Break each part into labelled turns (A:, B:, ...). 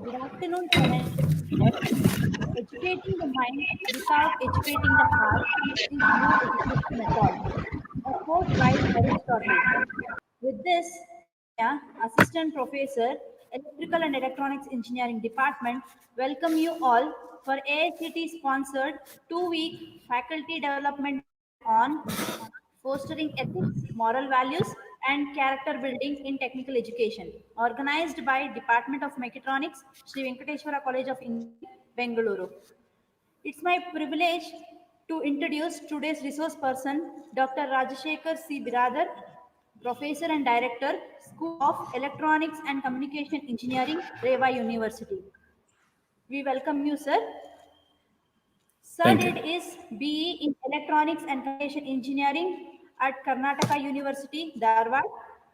A: Good afternoon to everyone. Educating the mind without educating the heart is no education at all. A quote by Aristotle. With this, Assistant Professor, Electrical and Electronics Engineering Department, welcome you all for AICT sponsored 2-week faculty development on fostering ethics, moral values, and character building in technical education, organized by Department of Mechatronics, Sri Venkateswara College of Engineering, Bengaluru. It's my privilege to introduce today's resource person, Dr. Rajashekar C. Biradar, Professor and Director, School of Electronics and Communication Engineering, Reva University. We welcome you, sir. Sir
B: Thank you.
A: did is BE in Electronics and Communication Engineering at Karnataka University, Dharwad,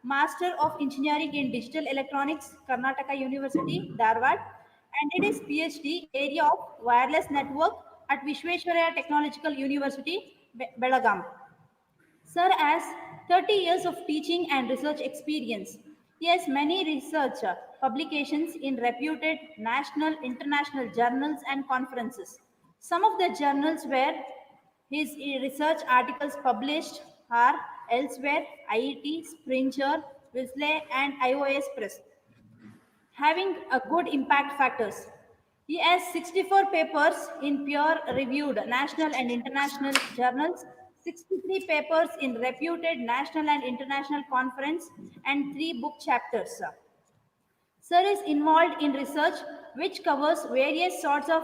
A: Master of Engineering in Digital Electronics, Karnataka University, Dharwad, and did his PhD area of wireless network at Vishweshwaraya Technological University, Belagaum. Sir has 30 years of teaching and research experience. He has many research publications in reputed national, international journals and conferences. Some of the journals where his research articles published are elsewhere, IET, Springer, Wesley, and iOS Press having a good impact factors. He has 64 papers in peer-reviewed national and international journals, 63 papers in reputed national and international conference, and 3 book chapters. Sir is involved in research which covers various sorts of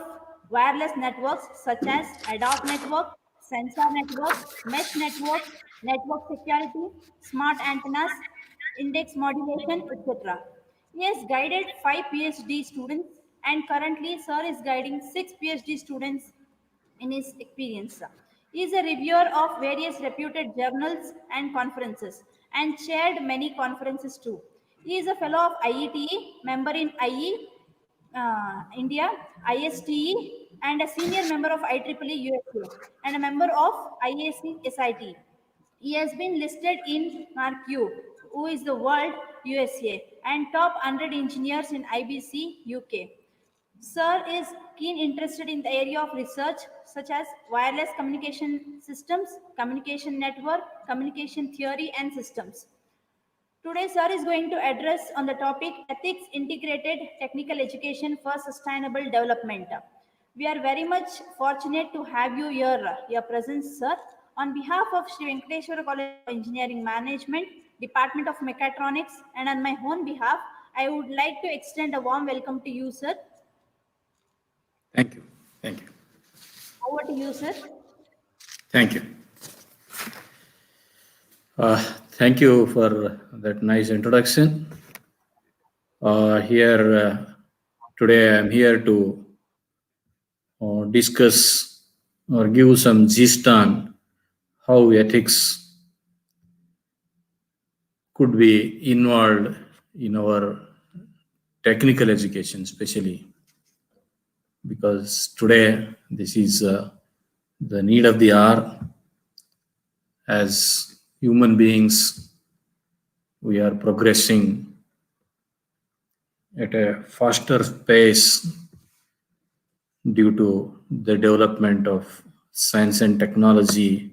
A: wireless networks such as ad-hoc network, sensor network, mesh network, network security, smart antennas, index modulation, etc. He has guided 5 PhD students and currently Sir is guiding 6 PhD students in his experience. He is a reviewer of various reputed journals and conferences and chaired many conferences too. He is a fellow of IETE, member in IE India, ISTE, and a senior member of IEEE USA, and a member of IAC SIT. He has been listed in MarQ, who is the world USA, and top 100 engineers in IBC UK. Sir is keen interested in the area of research such as wireless communication systems, communication network, communication theory and systems. Today, Sir is going to address on the topic Ethics Integrated Technical Education for Sustainable Development. We are very much fortunate to have you here, your presence, Sir. On behalf of Sri Venkateswara College of Engineering Management, Department of Mechatronics, and on my own behalf, I would like to extend a warm welcome to you, Sir.
B: Thank you. Thank you.
A: Over to you, sir.
B: Thank you. Thank you for that nice introduction. Today I'm here to discuss or give some gist on how ethics could be involved in our technical education, especially because today this is the need of the hour. As human beings, we are progressing at a faster pace due to the development of science and technology,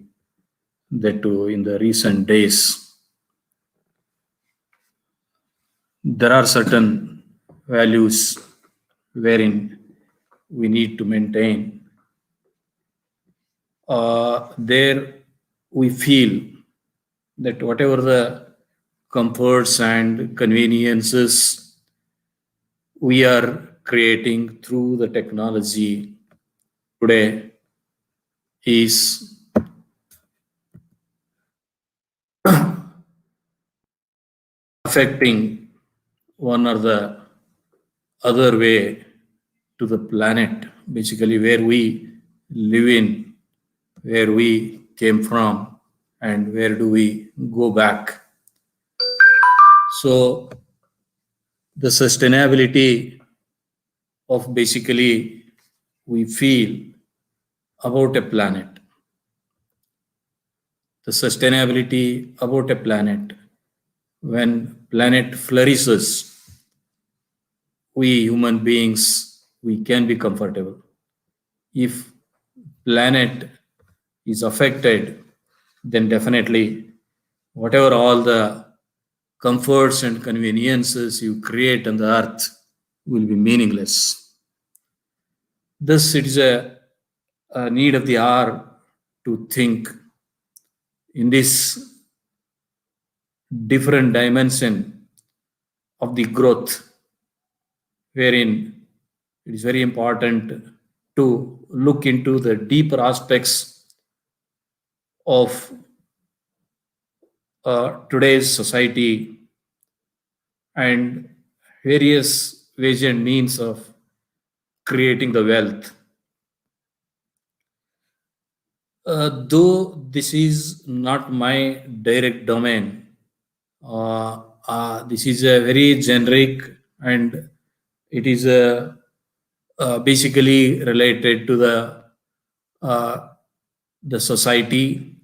B: that too in the recent days. There are certain values wherein we need to maintain. There we feel that whatever the comforts and conveniences we are creating through the technology today is affecting one or the other way to the planet, basically where we live in, where we came from, and where do we go back. So the sustainability of basically we feel about a planet, the sustainability about a planet, when planet flourishes, we human beings, we can be comfortable. If planet is affected, then definitely whatever all the comforts and conveniences you create on the earth will be meaningless. Thus, it is a need of the hour to think in this different dimension of the growth, wherein it is very important to look into the deeper aspects of today's society and various ways and means of creating the wealth. Though this is not my direct domain, this is a very generic, and it is basically related to uh, the society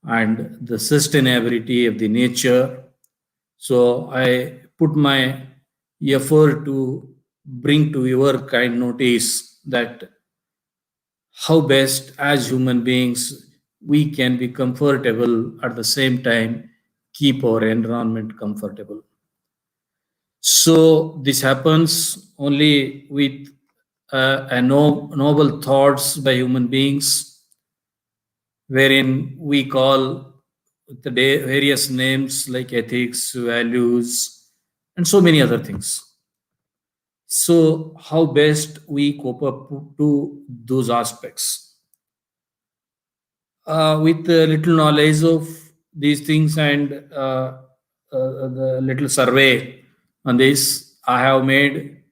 B: and the sustainability of the nature. So I put my effort to bring to your kind notice that how best as human beings we can be comfortable at the same time keep our environment comfortable. So this happens only with noble thoughts by human beings, wherein we call the various names like ethics, values, and so many other things. So how best we cope up to those aspects? With little knowledge of these things and the little survey on this, I have made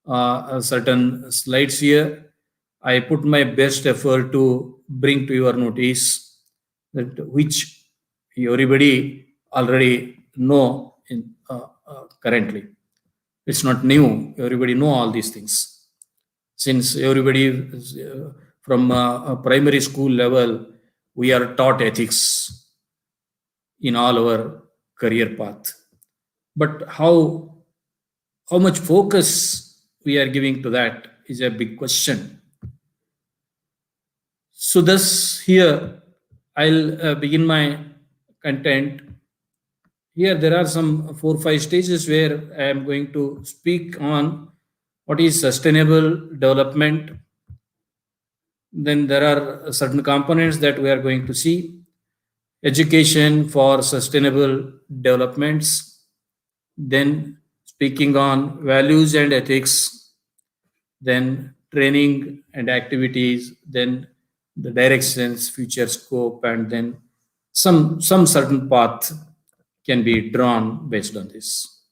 B: a certain slides here. I put my best effort to bring to your notice that which everybody already know in currently. It's not new. Everybody know all these things. Since everybody from a primary school level, we are taught ethics in all our career path. But how much focus we are giving to that is a big question. So thus here I'll begin my content. Here there are some 4 5 stages where I am going to speak on what is sustainable development. Then there are certain components that we are going to see. Education for sustainable developments, then speaking on values and ethics, then training and activities, then the directions, future scope, and then some certain path can be drawn based on this.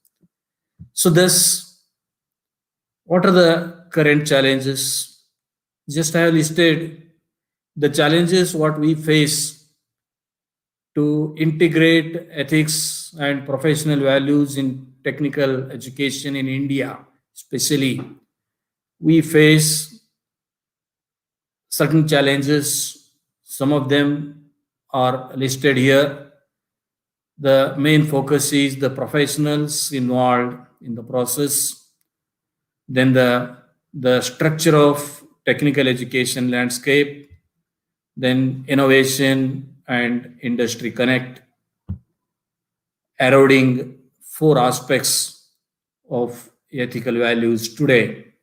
B: So this, what are the current challenges? Just I have listed the challenges what we face to integrate ethics and professional values in technical education in India, especially. We face certain challenges. Some of them are listed here. The main focus is the professionals involved in the process, then the structure of technical education landscape, then innovation and industry connect, eroding 4 aspects of ethical values today.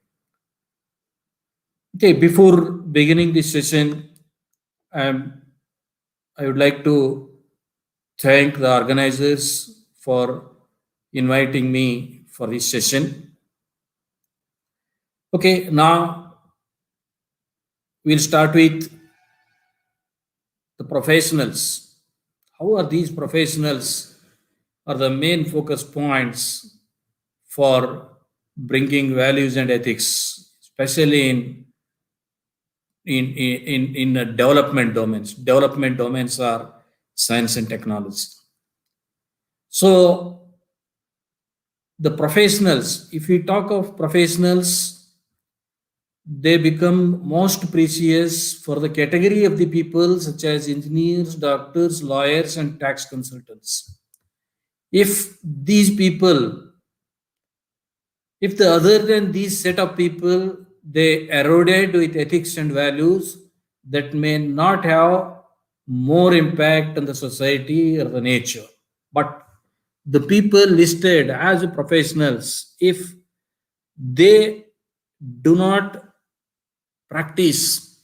B: Okay, before beginning this session, um, I would like to thank the organizers for inviting me for this session. Okay, now we'll start with the professionals. How are these professionals are the main focus points for bringing values and ethics, especially in development domains. Development domains are science and technology. So the professionals, if we talk of professionals, they become most precious for the category of the people such as engineers, doctors, lawyers, and tax consultants. If these people If the other than these set of people, they eroded with ethics and values that may not have more impact on the society or the nature. But the people listed as professionals, if they do not practice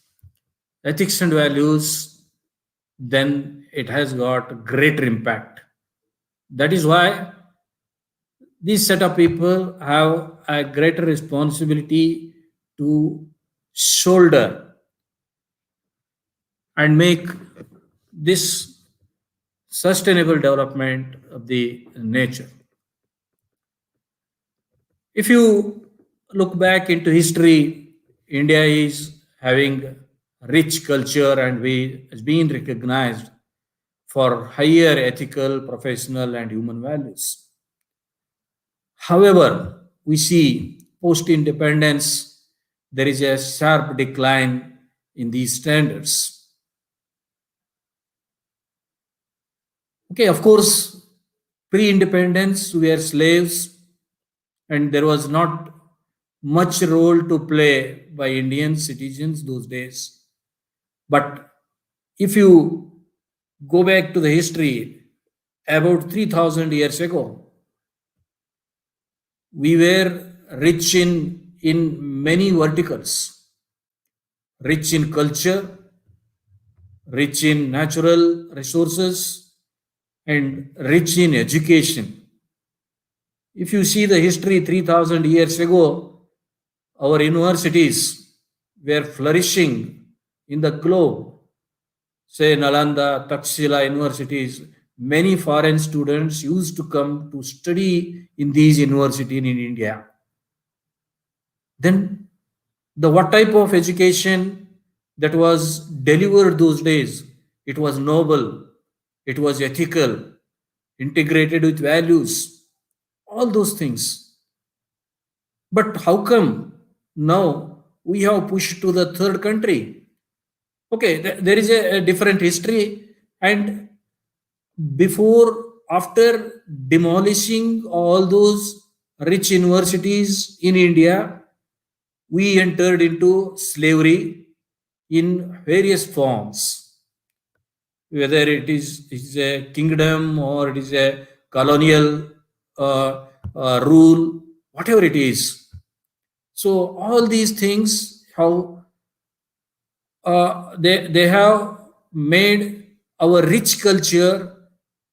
B: ethics and values, then it has got greater impact. That is why these set of people have a greater responsibility to shoulder and make this sustainable development of the nature. If you look back into history, India is having rich culture and we has been recognized for higher ethical, professional, and human values. However, we see post independence, there is a sharp decline in these standards. Okay, of course, pre independence, we were slaves, and there was not much role to play by Indian citizens those days. But if you go back to the history, about 3000 years ago, we were rich in many verticals, rich in culture, rich in natural resources, and rich in education. If you see the history 3000 years ago, our universities were flourishing in the globe. Say Nalanda, Takshila universities, many foreign students used to come to study in these universities in India. Then the what type of education that was delivered those days? It was noble, it was ethical, integrated with values, all those things. But how come now we have pushed to the third country? Okay, there is a different history, and before, after demolishing all those rich universities in India, we entered into slavery in various forms, whether it is a kingdom or it is a colonial rule, whatever it is. So all these things, how they have made our rich culture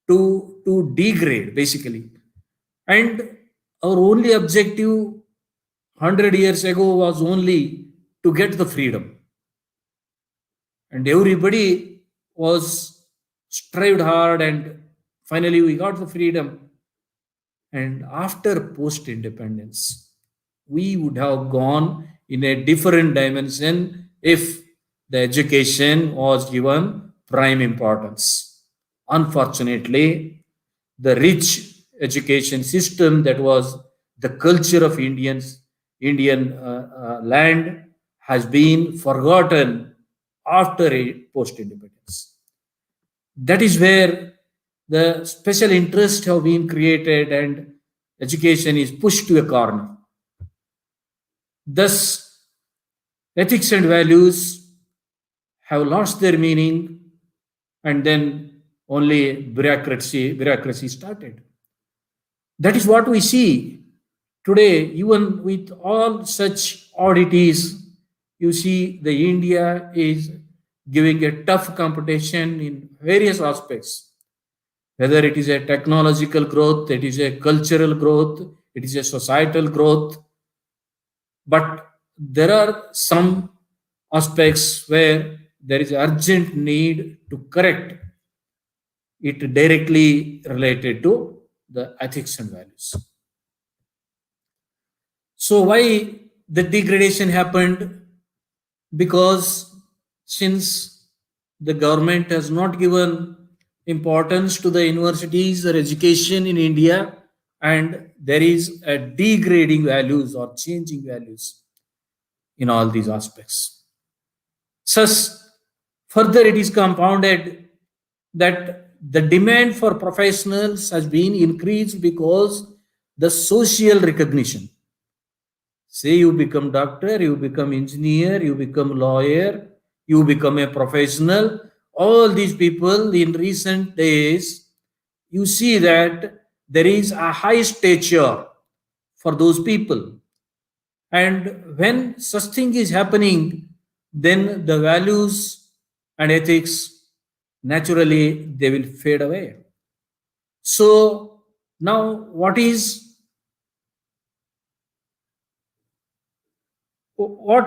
B: to degrade basically, and our only objective 100 years ago was only to get the freedom, and everybody was strived hard, and finally we got the freedom. And after post independence, we would have gone in a different dimension if the education was given prime importance. Unfortunately, the rich education system that was the culture of Indian land has been forgotten after post independence. That is where the special interests have been created and education is pushed to a corner. Thus, ethics and values have lost their meaning, and then only bureaucracy started. That is what we see today, even with all such oddities. You see, the India is giving a tough competition in various aspects, whether it is a technological growth, it is a cultural growth, it is a societal growth. But there are some aspects where there is urgent need to correct it directly related to the ethics and values. So why the degradation happened? Because since the government has not given importance to the universities or education in India, and there is a degrading values or changing values in all these aspects. Thus, further it is compounded that the demand for professionals has been increased because the social recognition. Say you become doctor, you become engineer, you become lawyer, you become a professional. All these people in recent days, you see that there is a high stature for those people. And when such thing is happening, then the values and ethics naturally they will fade away. So now what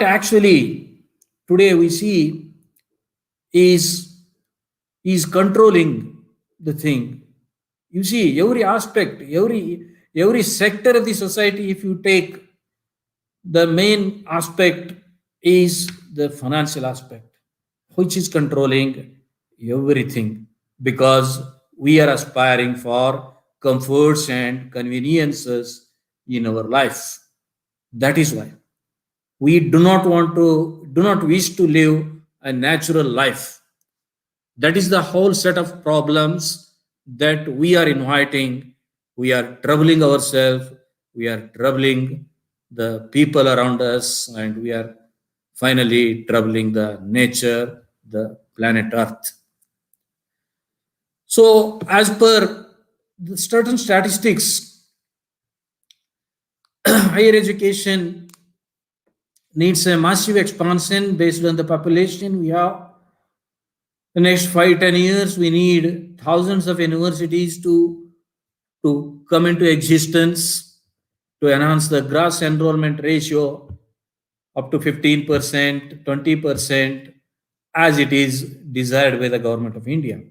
B: actually today we see is controlling the thing. You see, every aspect, every sector of the society, if you take, the main aspect is the financial aspect, which is controlling everything, because we are aspiring for comforts and conveniences in our life. That is why we do not wish to live a natural life. That is the whole set of problems that we are inviting. We are troubling ourselves, we are troubling the people around us, and we are finally troubling the nature, the planet Earth. So, as per the certain statistics, higher education needs a massive expansion based on the population we have. The next 5-10 years, we need thousands of universities to come into existence, to enhance the gross enrollment ratio up to 15%, 20%, as it is desired by the government of India.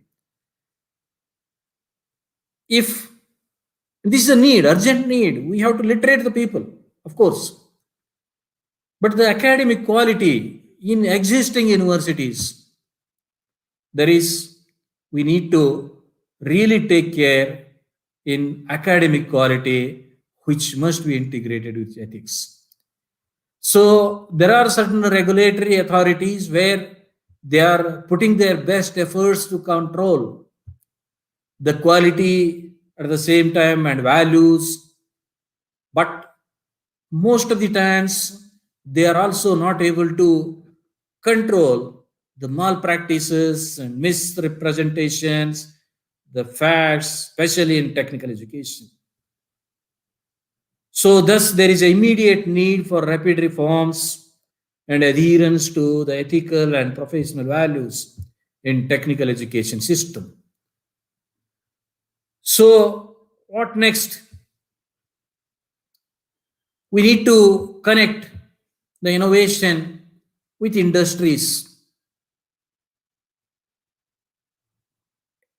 B: If this is a need, urgent need, we have to literate the people, of course. But the academic quality in existing universities, there is, we need to really take care in academic quality, which must be integrated with ethics. So there are certain regulatory authorities where they are putting their best efforts to control the quality at the same time and values, but most of the times they are also not able to control the malpractices and misrepresentations, the facts, especially in technical education. So, thus, there is an immediate need for rapid reforms and adherence to the ethical and professional values in technical education system. So, what next? We need to connect the innovation with industries.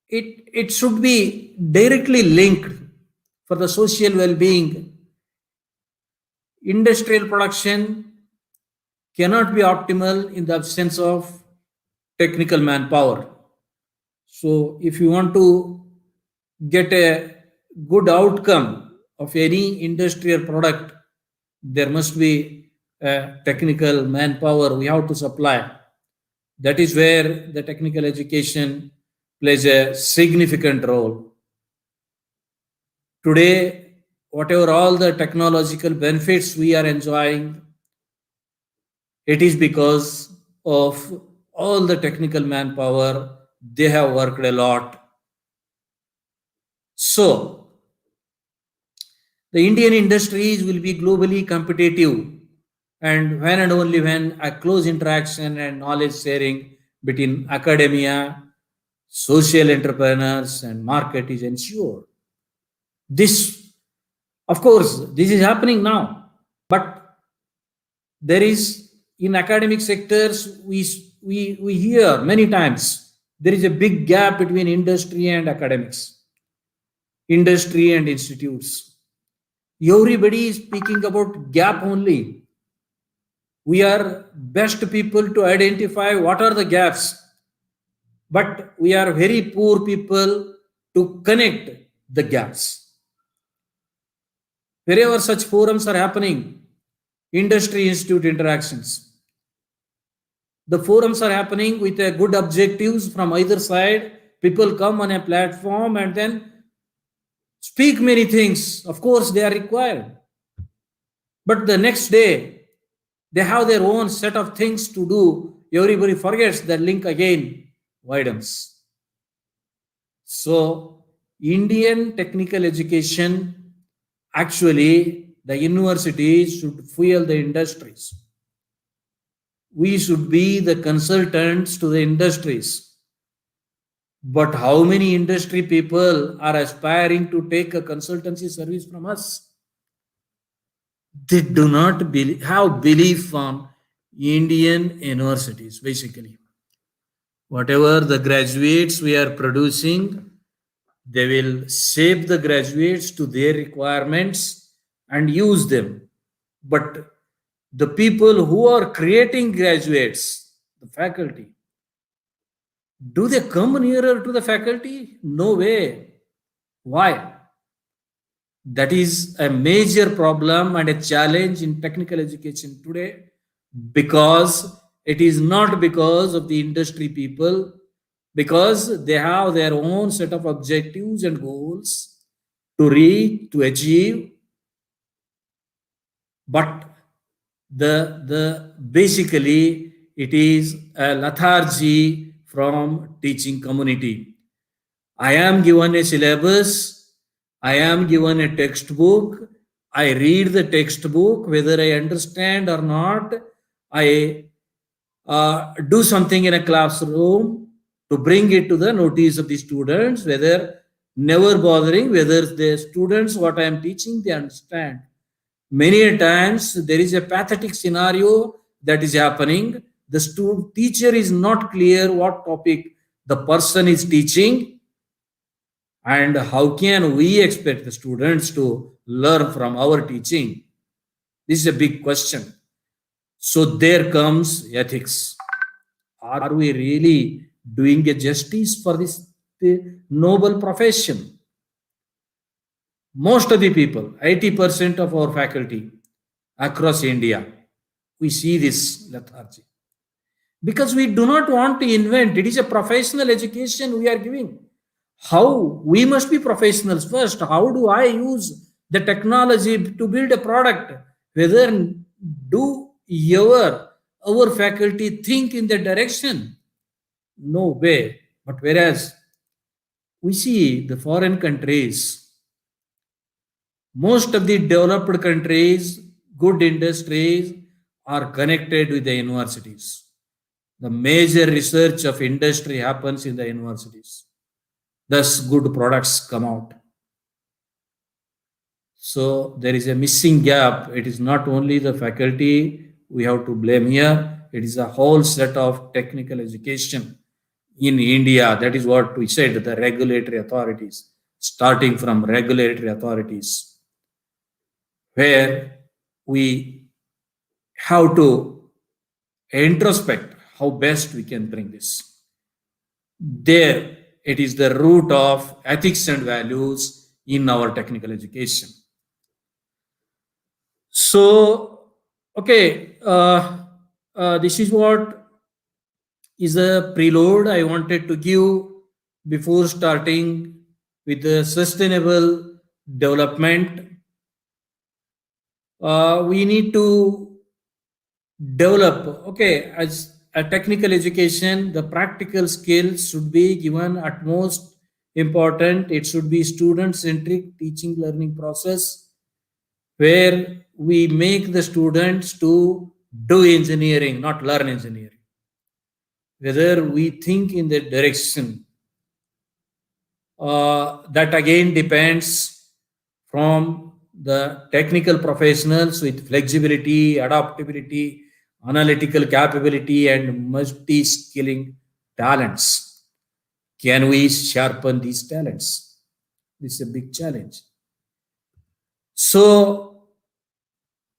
B: It should be directly linked for the social well-being. Industrial production cannot be optimal in the absence of technical manpower. So, if you want to get a good outcome of any industrial product, there must be a technical manpower we have to supply. That is where the technical education plays a significant role. Today, whatever all the technological benefits we are enjoying, it is because of all the technical manpower. They have worked a lot. So, the Indian industries will be globally competitive, and when and only when a close interaction and knowledge sharing between academia, social entrepreneurs, and market is ensured. This, of course, this is happening now, but there is, in academic sectors, we hear many times there is a big gap between industry and academics, industry and institutes. Everybody is speaking about gap only. We are best people to identify what are the gaps, but we are very poor people to connect the gaps. Wherever such forums are happening, industry institute interactions, the forums are happening with a good objectives from either side. People come on a platform and then speak many things. Of course, they are required. But the next day, they have their own set of things to do. Everybody forgets that link again widens. So, Indian technical education, actually, the universities should fuel the industries. We should be the consultants to the industries. But how many industry people are aspiring to take a consultancy service from us? They do not have belief on Indian universities, basically. Whatever the graduates we are producing, they will shape the graduates to their requirements and use them. But the people who are creating graduates, the faculty, do they come nearer to the faculty? No way. Why? That is a major problem and a challenge in technical education today, because it is not because of the industry people, because they have their own set of objectives and goals to reach, to achieve. But the basically it is a lethargy from teaching community. I am given a syllabus, I am given a textbook, I read the textbook, whether I understand or not, I do something in a classroom to bring it to the notice of the students, whether never bothering whether the students what I am teaching they understand. Many a times there is a pathetic scenario that is happening. The teacher is not clear what topic the person is teaching, and how can we expect the students to learn from our teaching? This is a big question. So there comes ethics. Are we really doing a justice for this noble profession? Most of the people, 80% of our faculty across India, we see this lethargy. Because we do not want to invent. It is a professional education we are giving. How? We must be professionals first. How do I use the technology to build a product? Whether do our faculty think in that direction? No way. But whereas we see the foreign countries, most of the developed countries, good industries are connected with the universities. The major research of industry happens in the universities. Thus, good products come out. So there is a missing gap. It is not only the faculty we have to blame here. It is a whole set of technical education in India. That is what we said, the regulatory authorities, starting from regulatory authorities, where we have to introspect how best we can bring this. There, it is the root of ethics and values in our technical education. So, okay, this is what is a preload I wanted to give before starting with the sustainable development. We need to develop, okay, as a technical education, the practical skills should be given utmost important. It should be student-centric teaching learning process, where we make the students to do engineering, not learn engineering. Whether we think in that direction, that again depends from the technical professionals with flexibility, adaptability, analytical capability, and multi-skilling talents. Can we sharpen these talents? This is a big challenge. So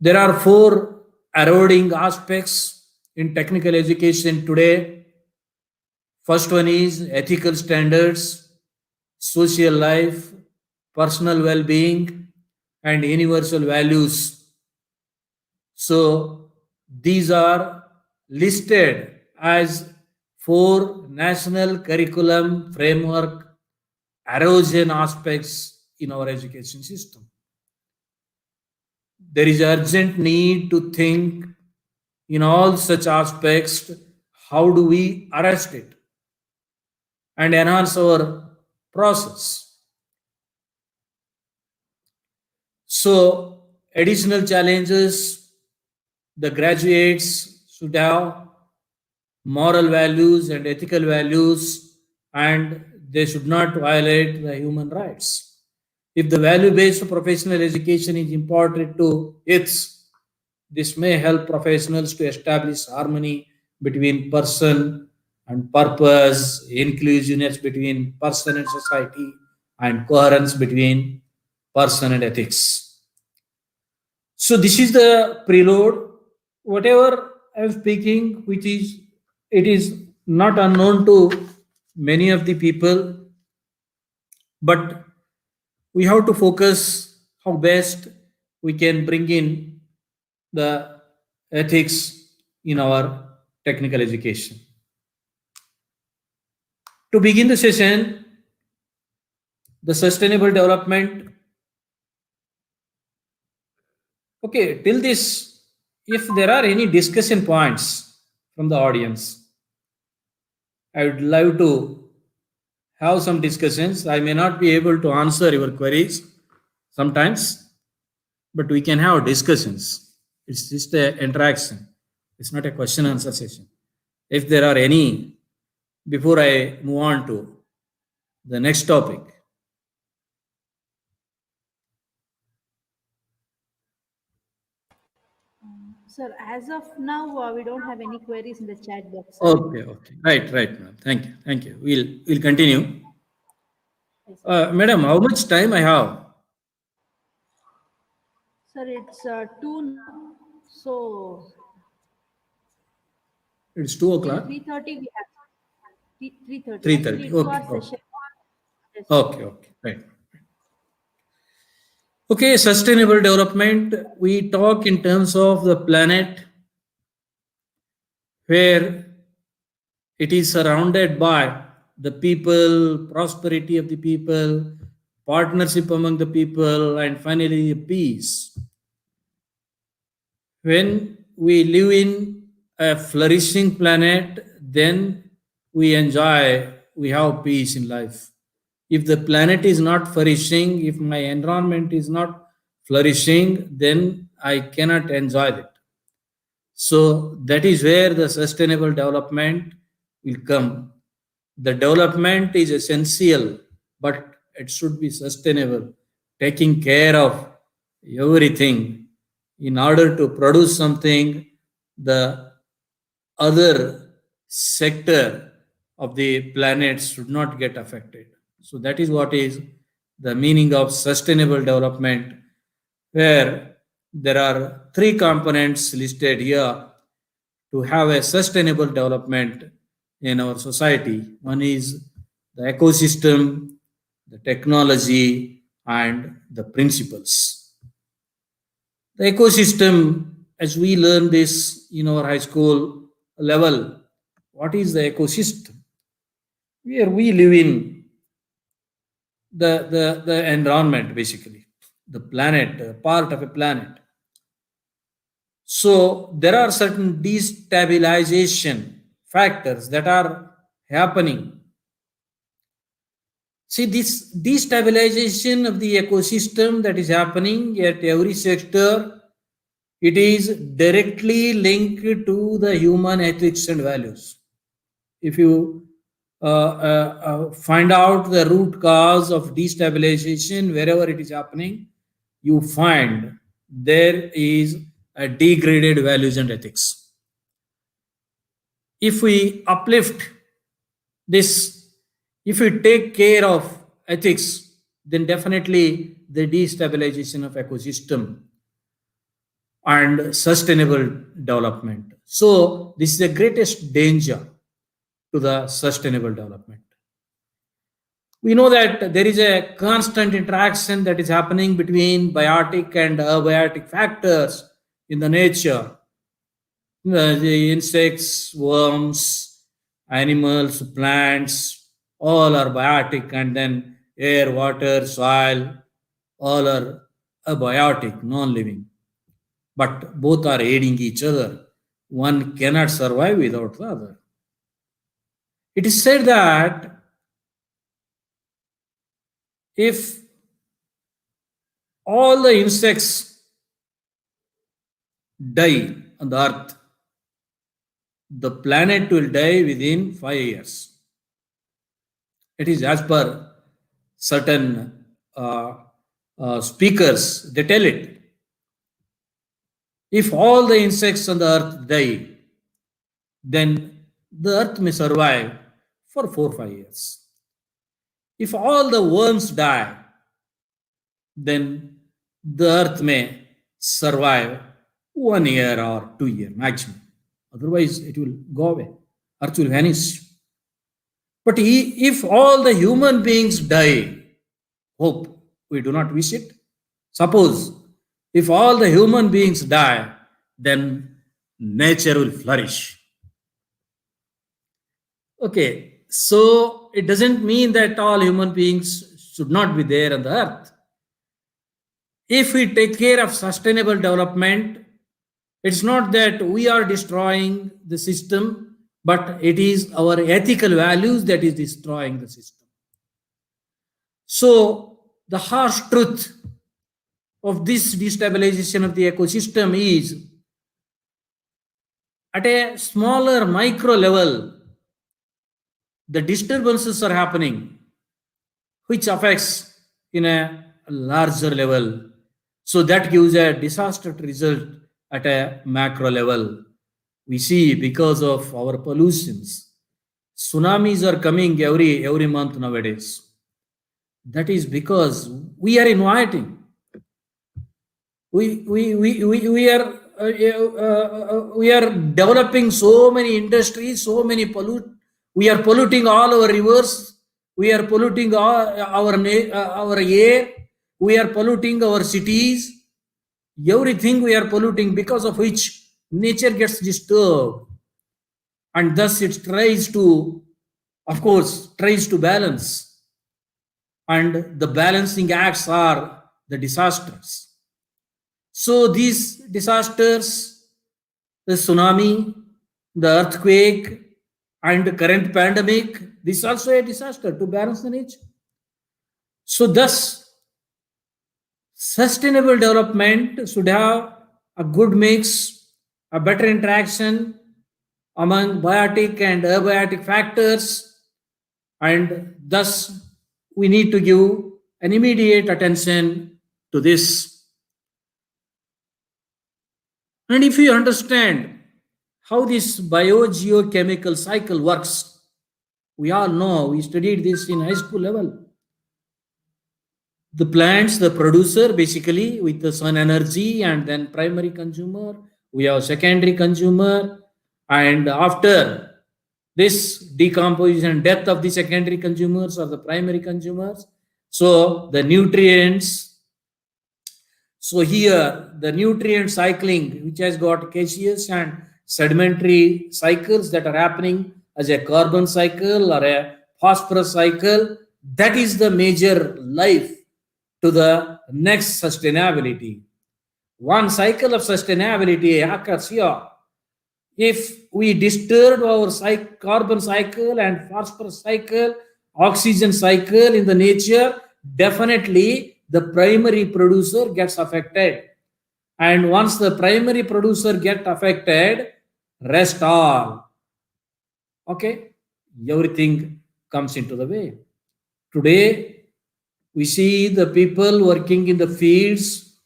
B: there are four eroding aspects in technical education today. First one is ethical standards, social life, personal well-being, and universal values. So these are listed as four national curriculum framework erosion aspects in our education system. There is urgent need to think in all such aspects how do we arrest it and enhance our process. So, additional challenges the graduates should have moral values and ethical values, and they should not violate the human rights. If the value based professional education is important to its, this may help professionals to establish harmony between person and purpose, inclusiveness between person and society, and coherence between person and ethics. So this is the prelude. Whatever I am speaking, which is it is not unknown to many of the people, but we have to focus how best we can bring in the ethics in our technical education. To begin the session, the sustainable development. Okay, till this, if there are any discussion points from the audience, I would love to have some discussions. I may not be able to answer your queries sometimes, but we can have discussions. It's just an interaction. It's not a question answer session. If there are any, before I move on to the next topic.
A: Sir, as of now, we don't have any queries in the chat box, sir.
B: Okay, okay. Right, ma'am. Thank you, thank you. We'll continue.
A: Yes, sir.
B: Madam, how much time I have?
A: Sir, it's 2 now. So
B: It's 2 o'clock.
A: till 3:30 we have 3:30. Actually,
B: 3:30.
A: it's 2
B: Okay,
A: hour
B: okay.
A: session. Yes, sir.
B: Okay, okay. Right. Okay, sustainable development. We talk in terms of the planet where it is surrounded by the people, prosperity of the people, partnership among the people, and finally peace. When we live in a flourishing planet, then we have peace in life. If the planet is not flourishing, if my environment is not flourishing, then I cannot enjoy it. So that is where the sustainable development will come. The development is essential, but it should be sustainable, taking care of everything in order to produce something. The other sector of the planet should not get affected. So that is what is the meaning of sustainable development, where there are three components listed here to have a sustainable development in our society. One is the ecosystem, the technology, and the principles. The ecosystem, as we learn this in our high school level, what is the ecosystem? Where we live in the environment, basically, the planet, part of a planet. So there are certain destabilization factors that are happening. See, this destabilization of the ecosystem that is happening at every sector, it is directly linked to the human ethics and values. If you find out the root cause of destabilization wherever it is happening, you find there is a degraded values and ethics. If we uplift this, if we take care of ethics, then definitely the destabilization of ecosystem and sustainable development. So this is the greatest danger to the sustainable development. We know that there is a constant interaction that is happening between biotic and abiotic factors in the nature. The insects, worms, animals, plants, all are biotic, and then air, water, soil, all are abiotic, non living. but both are aiding each other. One cannot survive without the other. It is said that if all the insects die on the earth, the planet will die within 5 years. It is as per certain speakers, they tell it. If all the insects on the earth die, then the earth may survive for 4 or 5 years. If all the worms die, then the earth may survive 1 year or 2 years maximum. Otherwise, it will go away. Earth will vanish. But if all the human beings die, hope we do not wish it. Suppose if all the human beings die, then nature will flourish. Okay, so it doesn't mean that all human beings should not be there on the earth. If we take care of sustainable development, it's not that we are destroying the system, but it is our ethical values that is destroying the system. So the harsh truth of this destabilization of the ecosystem is at a smaller micro level, the disturbances are happening, which affects in a larger level. So that gives a disastrous result at a macro level. We see because of our pollutions, tsunamis are coming every month nowadays. That is because we are inviting. We are developing so many industries, so many we are polluting all our rivers, we are polluting our air, we are polluting our cities, everything we are polluting, because of which nature gets disturbed, and thus it tries to balance, and the balancing acts are the disasters. So these disasters, the tsunami, the earthquake, and the current pandemic, this is also a disaster to balance the nature. So thus, sustainable development should have a good mix, a better interaction among biotic and abiotic factors, and thus we need to give an immediate attention to this. And if you understand how this biogeochemical cycle works, we all know, we studied this in high school level. The plants, the producer, basically with the sun energy, and then primary consumer, we have secondary consumer, and after this decomposition, death of the secondary consumers or the primary consumers, so the nutrients. So here the nutrient cycling, which has got gaseous and sedimentary cycles that are happening as a carbon cycle or a phosphorus cycle, that is the major life to the next sustainability. One cycle of sustainability occurs here. If we disturb our carbon cycle and phosphorus cycle, oxygen cycle in the nature, definitely the primary producer gets affected. And once the primary producer gets affected, rest all. Okay, everything comes into the way. Today, we see the people working in the fields,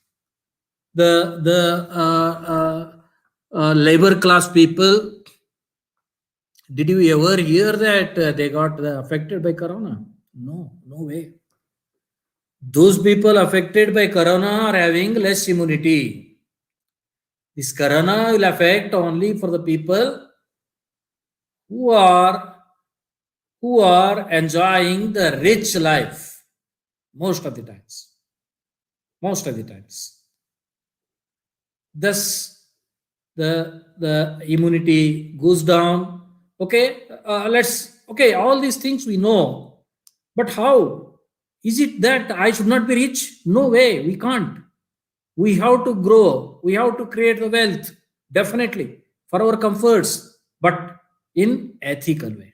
B: the labor class people. Did you ever hear that they got affected by corona? No, no way. Those people affected by corona are having less immunity. This corona will affect only for the people who are enjoying the rich life most of the times. Thus, the immunity goes down. Okay, all these things we know, but how? Is it that I should not be rich? No way, we can't. We have to grow. We have to create the wealth, definitely, for our comforts, but in ethical way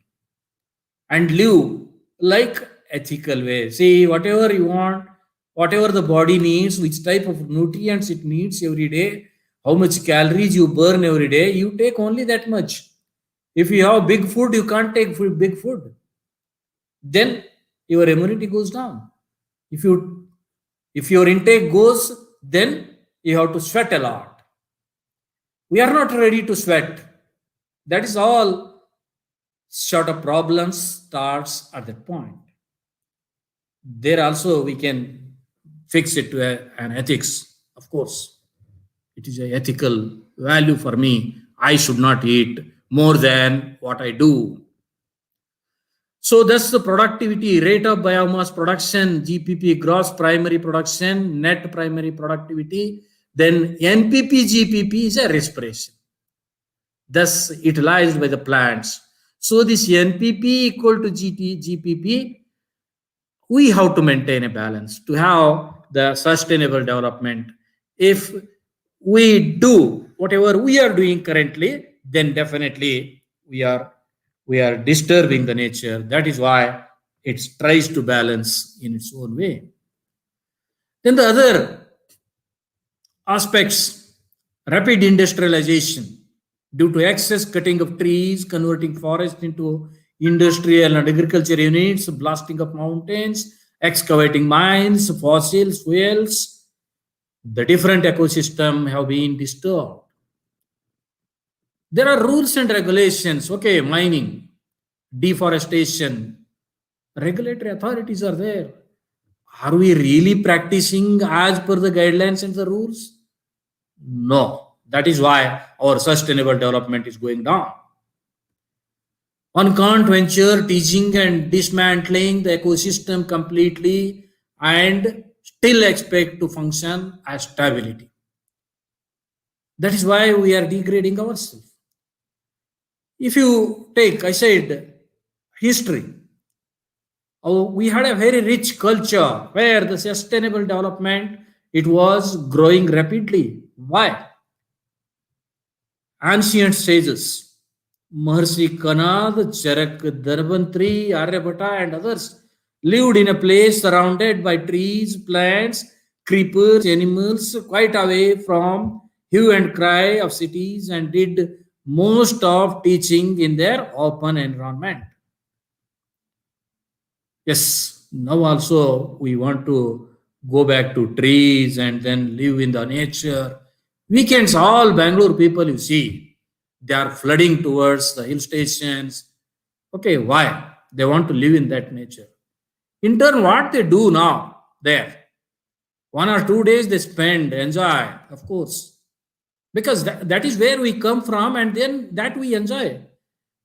B: and live like ethical way. See, whatever you want, whatever the body needs, which type of nutrients it needs every day, how much calories you burn every day, you take only that much. If you have big food, you can't take big food. Then your immunity goes down. If you if your intake goes, then you have to sweat a lot. We are not ready to sweat. That is all. Sort of problems starts at that point. There also we can fix it to an ethics. Of course, it is a ethical value for me. I should not eat more than what I do. So that's the productivity, rate of biomass production, GPP, gross primary production, net primary productivity. Then NPP, GPP is a respiration, thus utilized by the plants. So this NPP equal to GPP, we have to maintain a balance to have the sustainable development. If we do whatever we are doing currently, then definitely we are disturbing the nature. That is why it tries to balance in its own way. Then the other aspects, rapid industrialization due to excess cutting of trees, converting forest into industrial and agriculture units, blasting of mountains, excavating mines, fossils, fuels, the different ecosystem have been disturbed. There are rules and regulations. Okay, mining, deforestation, regulatory authorities are there. Are we really practicing as per the guidelines and the rules? No. That is why our sustainable development is going down. One can't venture teaching and dismantling the ecosystem completely and still expect to function as stability. That is why we are degrading ourselves. If you take, I said, history, we had a very rich culture where the sustainable development it was growing rapidly. Why? Ancient sages, Maharshi Kanad, Charak Darbantri, Aryabhata, and others lived in a place surrounded by trees, plants, creepers, animals, quite away from hue and cry of cities, and did most of teaching in their open environment. Yes, now also we want to go back to trees and then live in the nature. Weekends, all Bangalore people you see, they are flooding towards the hill stations. Okay, why? They want to live in that nature. In turn, what they do now there, 1 or 2 days they spend, enjoy, of course, because that is where we come from, and then that we enjoy.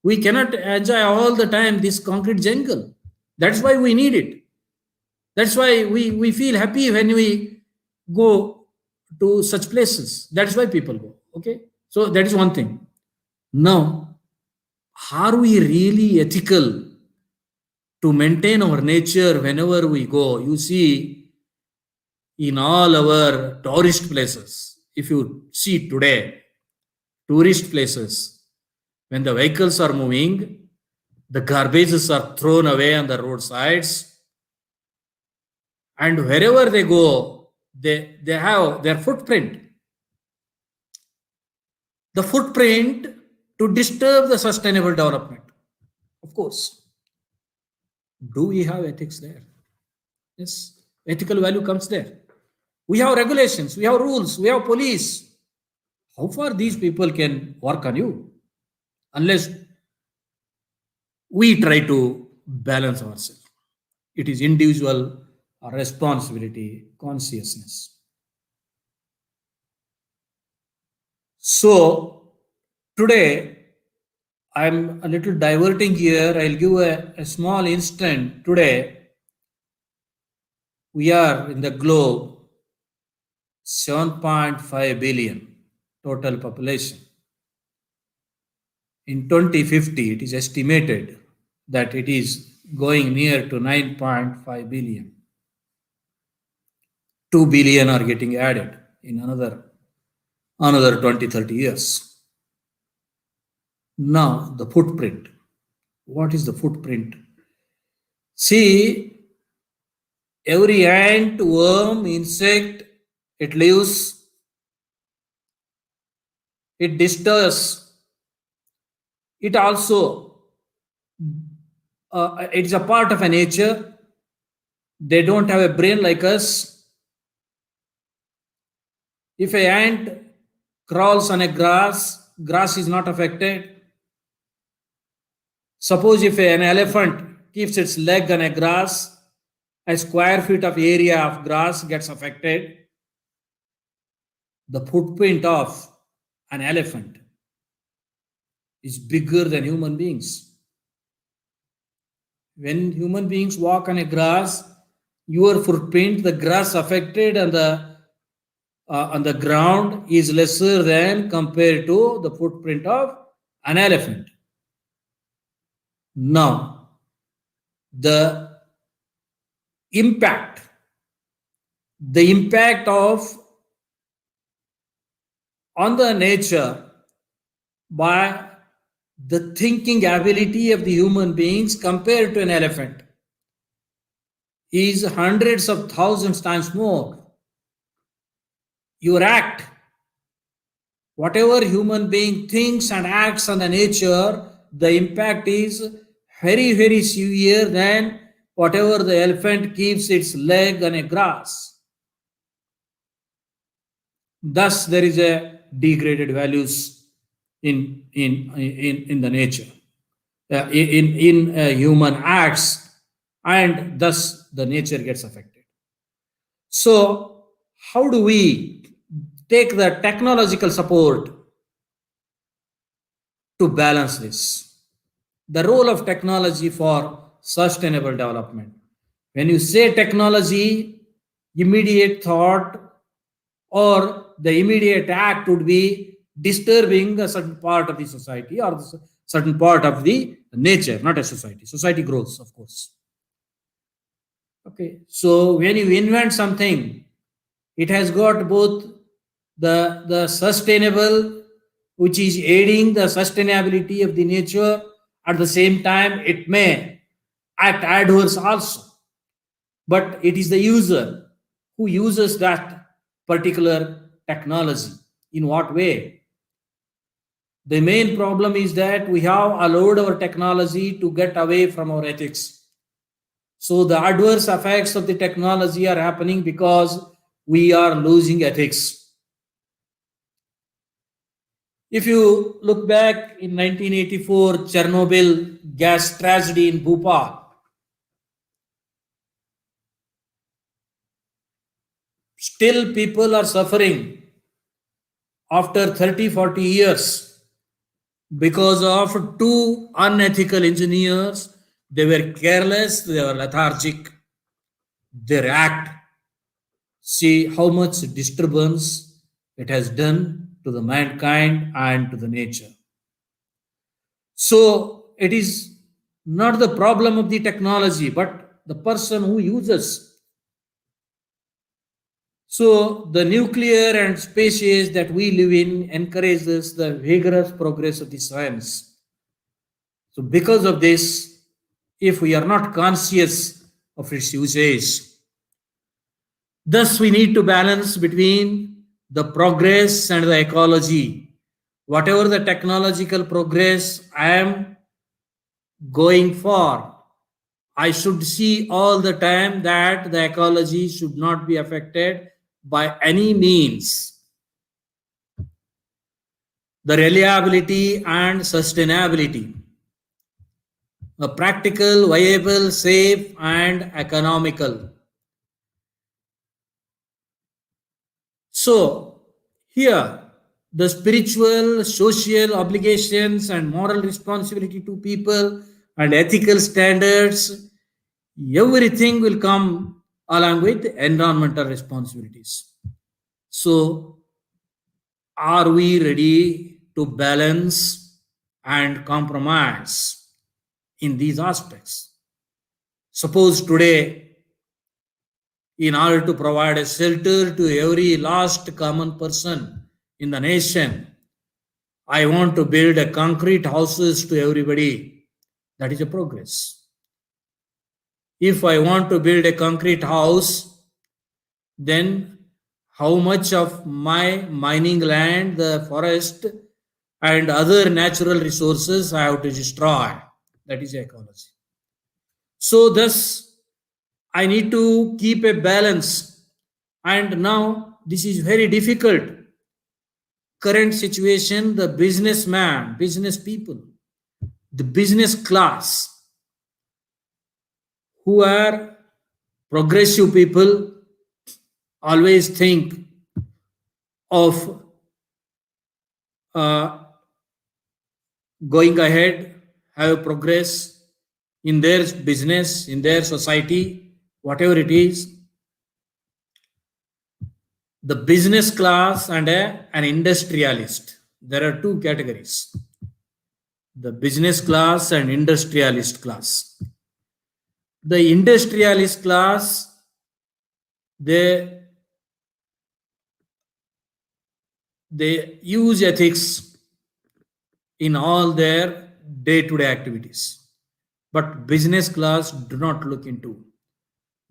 B: We cannot enjoy all the time this concrete jungle. That's why we need it. That's why we feel happy when we go to such places. That's why people go. Okay. So that is one thing. Now, are we really ethical to maintain our nature whenever we go? You see, in all our tourist places, if you see today, tourist places, when the vehicles are moving, the garbages are thrown away on the roadsides, and wherever they go, they have their footprint. The footprint to disturb the sustainable development. Of course. Do we have ethics there? Yes. Ethical value comes there. We have regulations, we have rules, we have police. How far these people can work on you? Unless we try to balance ourselves. It is individual responsibility, consciousness. So today I'm a little diverting here. I'll give a small instant. Today we are in the globe 7.5 billion total population. In 2050, it is estimated that it is going near to 9.5 billion. 2 billion are getting added in another 20-30 years. Now, the footprint. What is the footprint? See, every ant, worm, insect, it lives, it disturbs, it also, it's a part of a nature. They don't have a brain like us. If an ant crawls on a grass is not affected. Suppose if an elephant keeps its leg on a grass, a square feet of area of grass gets affected. The footprint of an elephant is bigger than human beings. When human beings walk on a grass, your footprint, the grass affected on the ground is lesser than compared to the footprint of an elephant. Now, the impact of on the nature by the thinking ability of the human beings compared to an elephant is hundreds of thousands times more. Your act, whatever human being thinks and acts on the nature, the impact is very, very severe than whatever the elephant keeps its leg on a grass. Thus, there is a degraded values in the nature, in human acts, and thus the nature gets affected. So, how do we take the technological support to balance this? The role of technology for sustainable development. When you say technology, immediate thought or the immediate act would be disturbing a certain part of the society or the certain part of the nature, not a society. Society grows, of course. Okay, so when you invent something, it has got both the sustainable, which is aiding the sustainability of the nature. At the same time, it may act adverse also. But it is the user who uses that particular technology. In what way? The main problem is that we have allowed our technology to get away from our ethics. So the adverse effects of the technology are happening because we are losing ethics. If you look back in 1984, Chernobyl gas tragedy in Bhopal, still people are suffering after 30-40 years because of two unethical engineers. They were careless, they were lethargic, their act. See how much disturbance it has done to the mankind and to the nature. So it is not the problem of the technology, but the person who uses. So the nuclear and space that we live in encourages the vigorous progress of the science. So because of this, if we are not conscious of its usage, thus we need to balance between the progress and the ecology. Whatever the technological progress I am going for, I should see all the time that the ecology should not be affected by any means. The reliability and sustainability, a practical, viable, safe, and economical. So, here, the spiritual, social obligations, and moral responsibility to people and ethical standards, everything will come along with environmental responsibilities. So, are we ready to balance and compromise in these aspects? Suppose today in order to provide a shelter to every last common person in the nation. I want to build a concrete houses to everybody. That is a progress. If I want to build a concrete house, then how much of my mining land, the forest, and other natural resources I have to destroy? That is ecology. So, thus, I need to keep a balance. And now, this is very difficult. Current situation, the businessman, business people, the business class, who are progressive people, always think of uh, going ahead, have progress in their business, in their society, whatever it is. The business class and an industrialist. There are two categories: the business class and industrialist class. The industrialist class, they use ethics in all their day-to-day activities, but business class do not look into.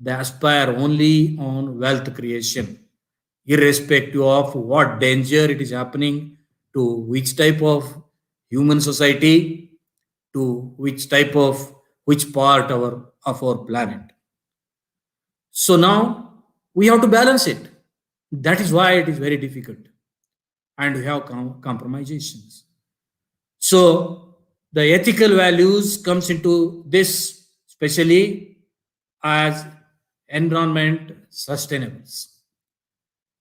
B: They aspire only on wealth creation, irrespective of what danger it is happening to which type of human society, to which part of our planet. So now we have to balance it. That is why it is very difficult, and we have compromisations. So the ethical values comes into this, especially as environment sustainables.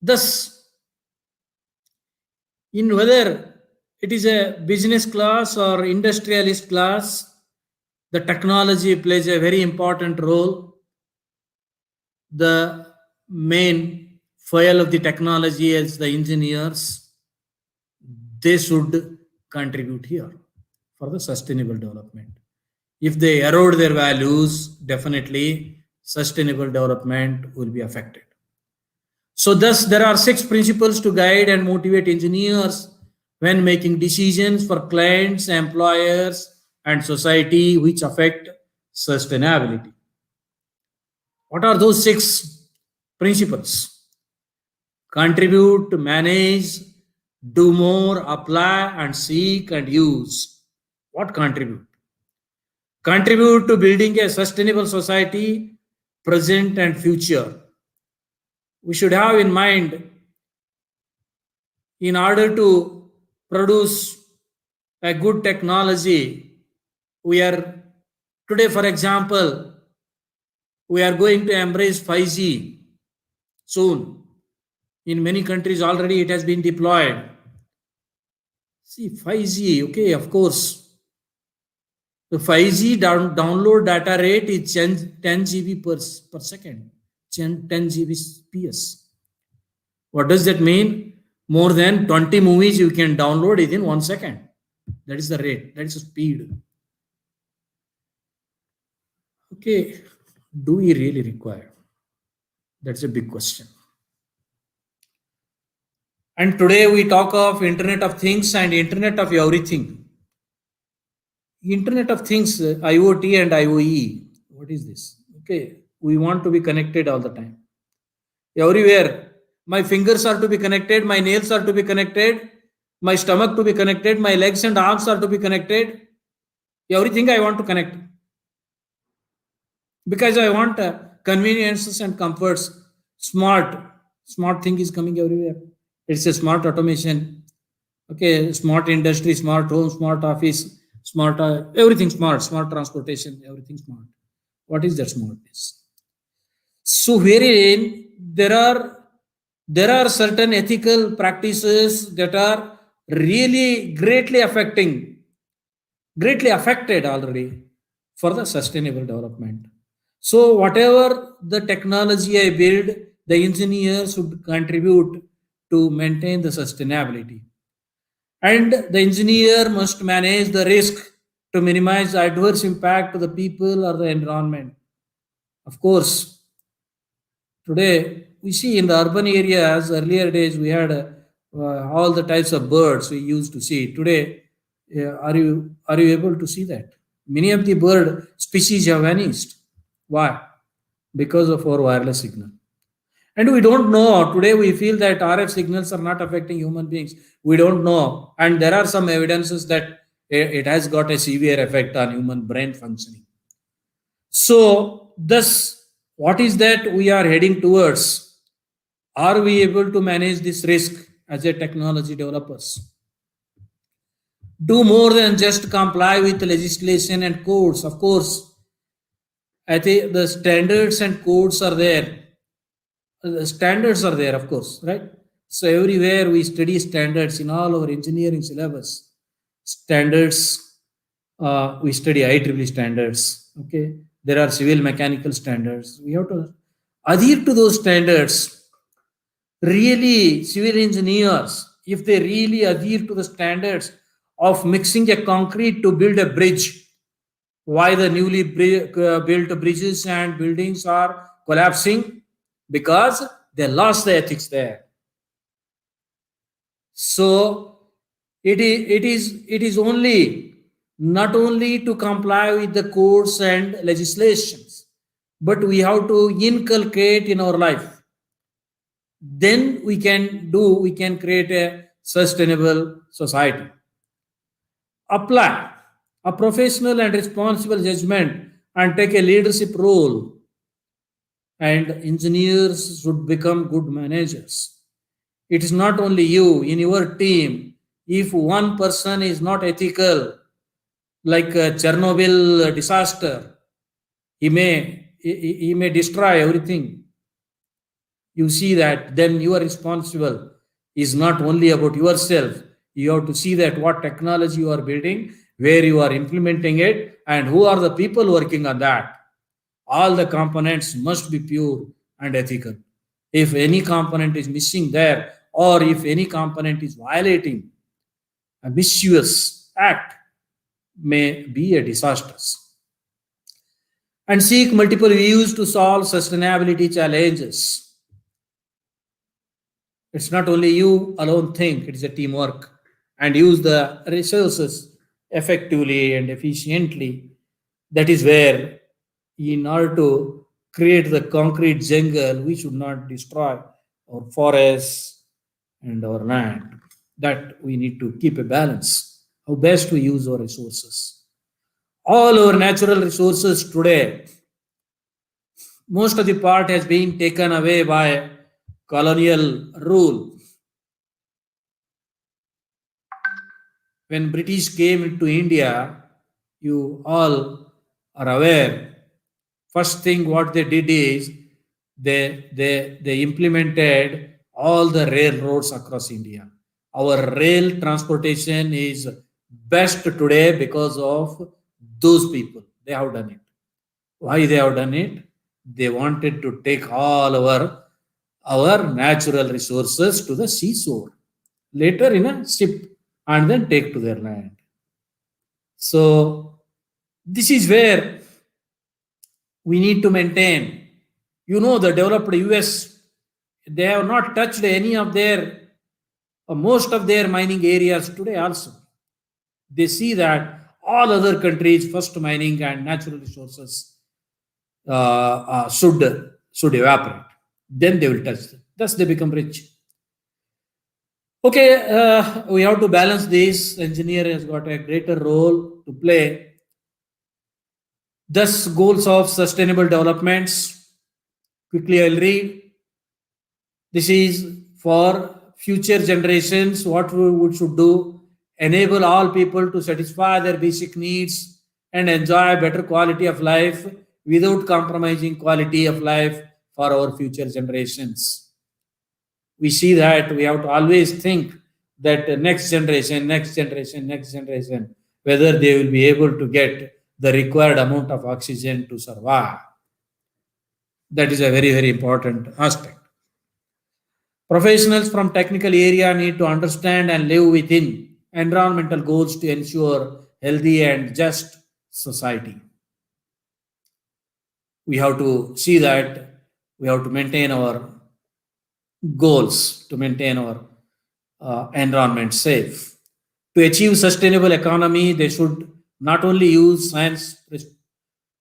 B: Thus, in whether it is a business class or industrialist class, the technology plays a very important role. The main foil of the technology is the engineers. They should contribute here for the sustainable development. If they erode their values, definitely sustainable development will be affected. So, thus, there are 6 principles to guide and motivate engineers when making decisions for clients, employers, and society which affect sustainability. What are those 6 principles? Contribute, manage, do more, apply, and seek and use. What contribute? Contribute to building a sustainable society, present and future. We should have in mind, in order to produce a good technology, we are today, for example, we are going to embrace 5G soon. In many countries already it has been deployed. See, 5G, okay, of course. The 5G download data rate is 10 GB per second, 10 Gbps. What does that mean? More than 20 movies you can download within 1 second. That is the rate, that is the speed. Okay, do we really require? That's a big question. And today we talk of Internet of Things and Internet of Everything. Internet of Things, IoT and IoE. What is this? Okay, we want to be connected all the time. Everywhere. My fingers are to be connected, my nails are to be connected, my stomach to be connected, my legs and arms are to be connected. Everything I want to connect. Because I want conveniences and comforts. Smart thing is coming everywhere. It's a smart automation. Okay, smart industry, smart home, smart office, smart everything smart transportation, everything smart. What is that smartness? So wherein there are certain ethical practices that are really greatly affected already for the sustainable development. So whatever the technology I build, the engineers should contribute to maintain the sustainability. And the engineer must manage the risk to minimize the adverse impact to the people or the environment. Of course, Today, we see in the urban areas, earlier days, we had all the types of birds we used to see. Today, are you able to see that? Many of the bird species have vanished. Why? Because of our wireless signal. And we don't know. Today, we feel that RF signals are not affecting human beings. We don't know. And there are some evidences that it has got a severe effect on human brain functioning. So, thus, what is that we are heading towards? Are we able to manage this risk as a technology developers? Do more than just comply with legislation and codes. Of course, I think the standards and codes are there. The standards are there, of course, right? So everywhere we study standards in all our engineering syllabus. Standards, we study IEEE standards. Okay, there are civil mechanical standards. We have to adhere to those standards. Really, civil engineers, if they really adhere to the standards of mixing a concrete to build a bridge, why the newly built bridges and buildings are collapsing? Because they lost the ethics there. So it is only not only to comply with the codes and legislations, but we have to inculcate in our life. Then we can create a sustainable society. Apply a professional and responsible judgment and take a leadership role, and engineers should become good managers. It is not only you in your team. If one person is not ethical, like a Chernobyl disaster, he may destroy everything. You see that, then you are responsible. Is not only about yourself. You have to see that what technology you are building, where you are implementing it, and who are the people working on that. All the components must be pure and ethical. If any component is missing there, or if any component is violating, a mischievous act may be a disaster. And seek multiple views to solve sustainability challenges. It's not only you alone think, it is a teamwork. And use the resources effectively and efficiently. That is where, in order to create the concrete jungle, we should not destroy our forests and our land. That we need to keep a balance. How best we use our resources. All our natural resources today, most of the part has been taken away by colonial rule. When British came into India, you all are aware. First thing what they did is they implemented all the railroads across India. Our rail transportation is best today because of those people. They have done it. Why they have done it? They wanted to take all our natural resources to the seashore, later in a ship, and then take to their land. So this is where we need to maintain. The developed US, they have not touched any of their, most of their mining areas today also. They see that all other countries, first mining and natural resources should evaporate. Then they will touch them. Thus they become rich. Okay, we have to balance this. Engineer has got a greater role to play. Thus, goals of sustainable developments. Quickly, I'll read. This is for future generations. What we should do: enable all people to satisfy their basic needs and enjoy better quality of life without compromising quality of life for our future generations. We see that we have to always think that next generation, whether they will be able to get the required amount of oxygen to survive. That is a very, very important aspect. Professionals from technical area need to understand and live within environmental goals to ensure healthy and just society. We have to see that We have to maintain our goals, to maintain our environment safe. To achieve sustainable economy, they should not only use science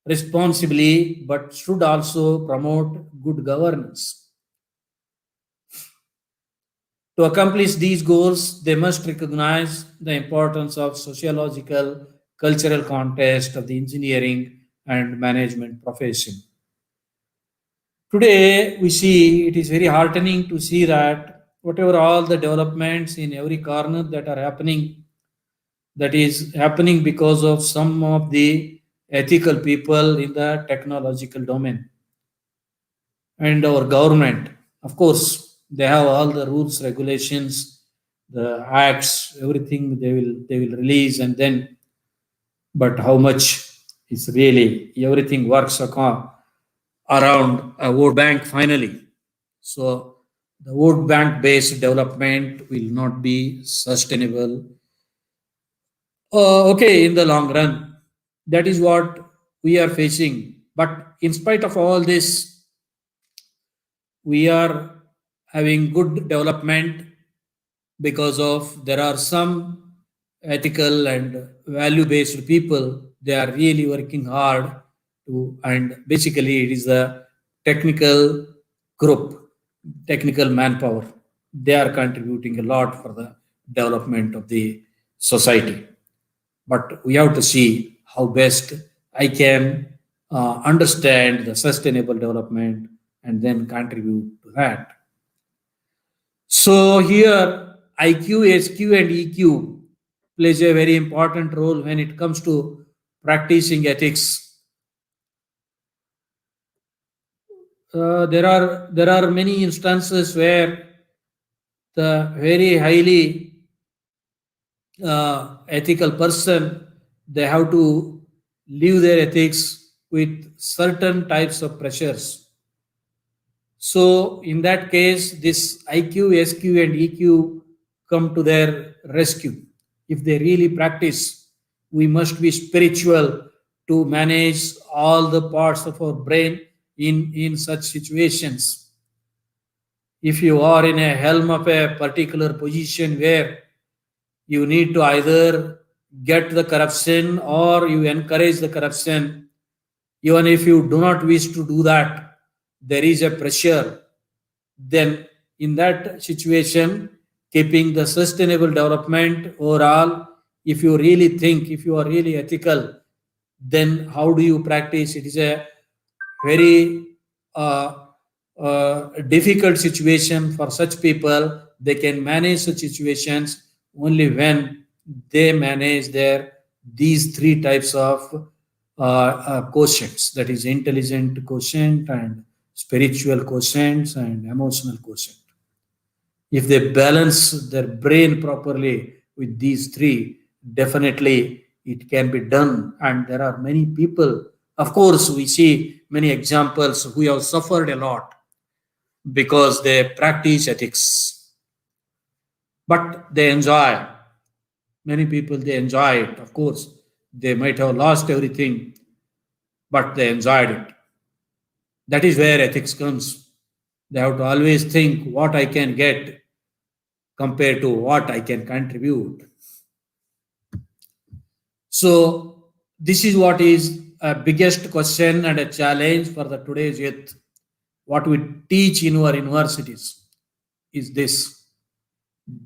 B: responsibly, but should also promote good governance. To accomplish these goals, they must recognize the importance of sociological, cultural context of the engineering and management profession. Today, we see it is very heartening to see that whatever all the developments in every corner that are happening, that is happening because of some of the ethical people in the technological domain and our government. Of course, they have all the rules, regulations, the acts, everything they will release, and then, but how much is really everything works around a vote bank finally. So the vote bank based development will not be sustainable. Okay, in the long run, that is what we are facing. But in spite of all this, we are having good development because of there are some ethical and value based people. They are really working hard to, and basically it is the technical group, technical manpower. They are contributing a lot for the development of the society. But we have to see how best I can understand the sustainable development and then contribute to that. So here IQ, SQ, and EQ plays a very important role when it comes to practicing ethics. There are many instances where the very highly ethical person, they have to live their ethics with certain types of pressures. So in that case, this IQ, SQ, and EQ come to their rescue. If they really practice, we must be spiritual to manage all the parts of our brain in such situations. If you are in a helm of a particular position where you need to either get the corruption or you encourage the corruption, even if you do not wish to do that, there is a pressure. Then in that situation, keeping the sustainable development overall, if you really think, if you are really ethical, then how do you practice? It is a very difficult situation for such people. They can manage such situations only when they manage their these three types of quotients, that is intelligent quotient and spiritual quotient and emotional quotient. If they balance their brain properly with these three, definitely it can be done. And there are many people, of course, we see many examples who have suffered a lot because they practice ethics, but they enjoy. Many people, they enjoy it. Of course, they might have lost everything, but they enjoyed it. That is where ethics comes. They have to always think what I can get compared to what I can contribute. So this is what is a biggest question and a challenge for the today's youth. What we teach in our universities is this: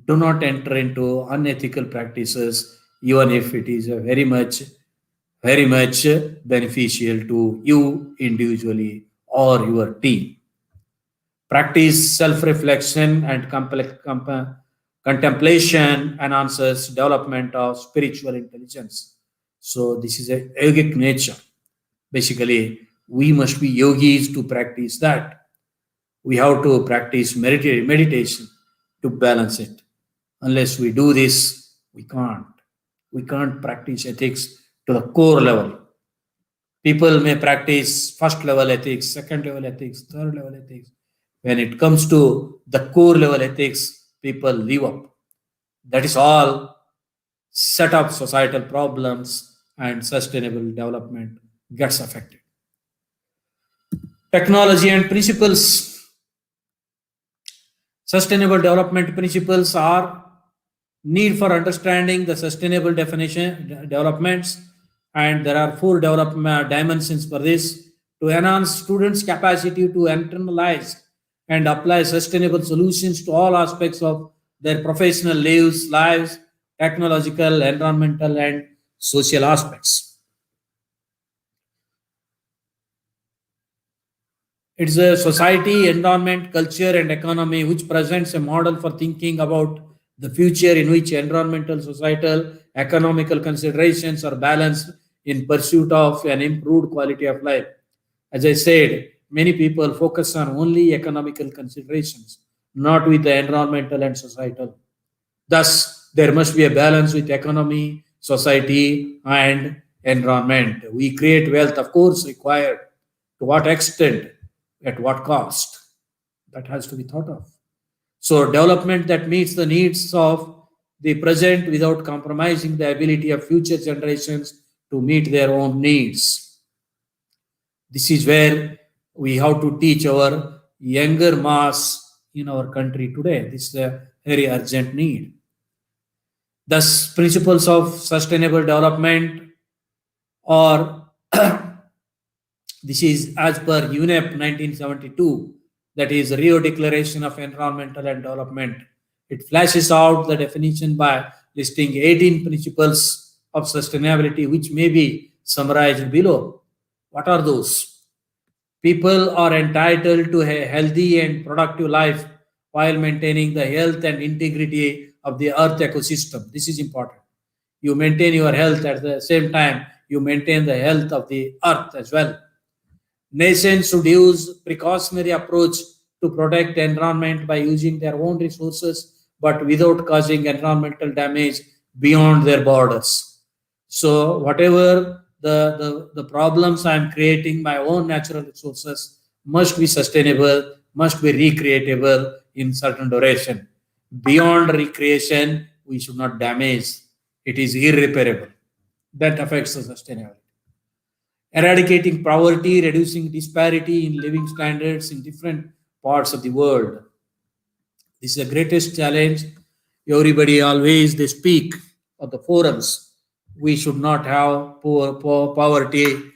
B: do not enter into unethical practices, even if it is a very much beneficial to you individually or your team. Practice self-reflection and contemplation enhances development of spiritual intelligence. So this is a yogic nature. Basically, we must be yogis to practice that. We have to practice meditation to balance it. Unless we do this, we can't. We can't practice ethics to the core level. People may practice first level ethics, second level ethics, third level ethics. When it comes to the core level ethics, people leave up. That is all set up societal problems and sustainable development gets affected. Technology and principles. Sustainable development principles are need for understanding the sustainable definition developments, and there are four development dimensions for this: to enhance students' capacity to internalize and apply sustainable solutions to all aspects of their professional lives, technological, environmental, and social aspects. It's a society, environment, culture, and economy which presents a model for thinking about the future in which environmental, societal, economical considerations are balanced in pursuit of an improved quality of life. As I said, many people focus on only economical considerations, not with the environmental and societal. Thus, there must be a balance with economy, society, and environment. We create wealth, of course, required. To what extent? At what cost? That has to be thought of. So, development that meets the needs of the present without compromising the ability of future generations to meet their own needs. This is where we have to teach our younger mass in our country today. This is a very urgent need. Thus, principles of sustainable development are this is as per UNEP 1972, that is Rio Declaration of Environmental and Development. It flashes out the definition by listing 18 principles of sustainability, which may be summarized below. What are those? People are entitled to a healthy and productive life while maintaining the health and integrity of the earth ecosystem. This is important. You maintain your health at the same time, you maintain the health of the earth as well. Nations should use precautionary approach to protect the environment by using their own resources, but without causing environmental damage beyond their borders. So whatever the problems I'm creating, my own natural resources must be sustainable, must be recreatable in certain duration. Beyond recreation, we should not damage. It is irreparable. That affects the sustainability. Eradicating poverty, reducing disparity in living standards in different parts of the world. This is the greatest challenge. Everybody always they speak of the forums. We should not have poverty.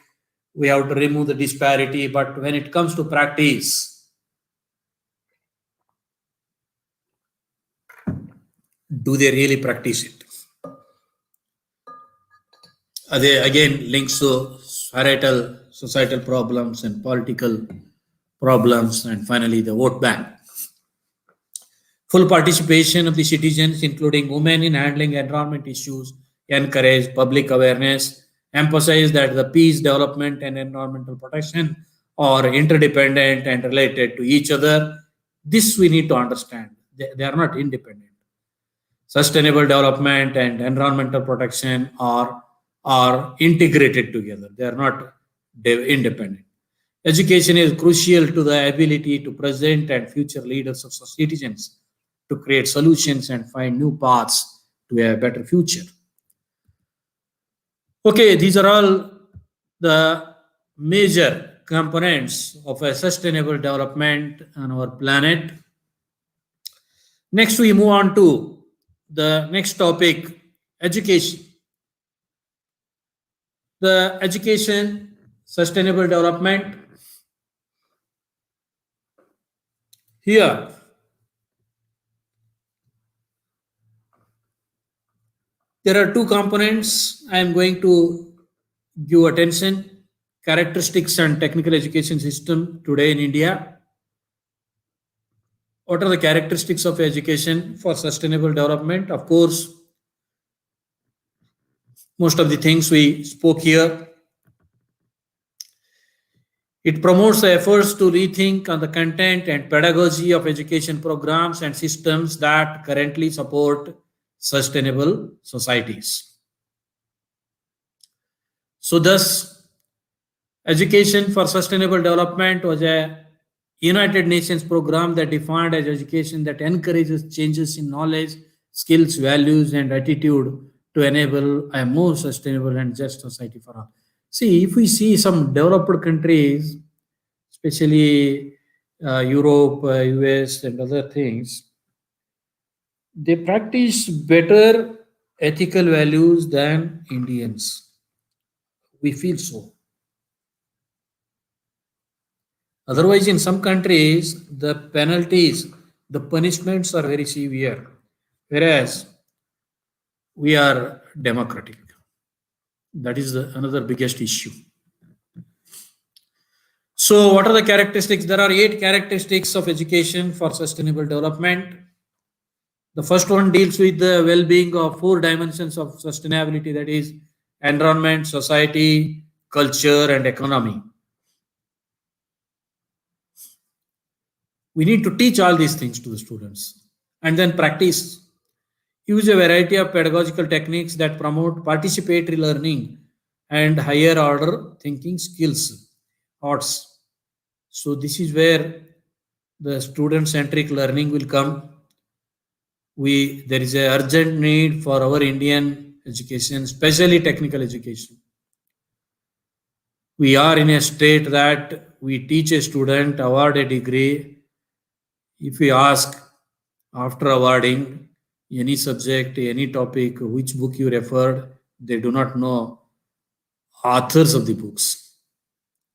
B: We have to remove the disparity. But when it comes to practice, do they really practice it? Again, links to societal problems and political problems, and finally the vote bank. Full participation of the citizens, including women, in handling environment issues, encourage public awareness, emphasize that the peace, development, and environmental protection are interdependent and related to each other. This we need to understand. They are not independent. Sustainable development and environmental protection are integrated together. They are not independent. Education is crucial to the ability to present and future leaders of citizens to create solutions and find new paths to a better future. Okay, these are all the major components of a sustainable development on our planet. Next, we move on to the next topic, education. The education, sustainable development. Here, there are two components I am going to give attention: characteristics and technical education system today in India. What are the characteristics of education for sustainable development? Of course, most of the things we spoke here. It promotes the efforts to rethink on the content and pedagogy of education programs and systems that currently support sustainable societies. So thus, education for sustainable development was a United Nations program that defined as education that encourages changes in knowledge, skills, values, and attitude to enable a more sustainable and just society for all. See, if we see some developed countries, especially Europe, US, and other things, they practice better ethical values than Indians. We feel so. Otherwise, in some countries, the penalties, the punishments are very severe, whereas we are democratic. That is another biggest issue. So, what are the characteristics? There are 8 characteristics of education for sustainable development. The first one deals with the well being of 4 dimensions of sustainability, that is, environment, society, culture, and economy. We need to teach all these things to the students and then practice. Use a variety of pedagogical techniques that promote participatory learning and higher order thinking skills, arts. So, this is where the student centric learning will come. There is a urgent need for our Indian education, especially technical education. We are in a state that we teach a student, award a degree. If we ask after awarding any subject, any topic, which book you referred, they do not know authors of the books,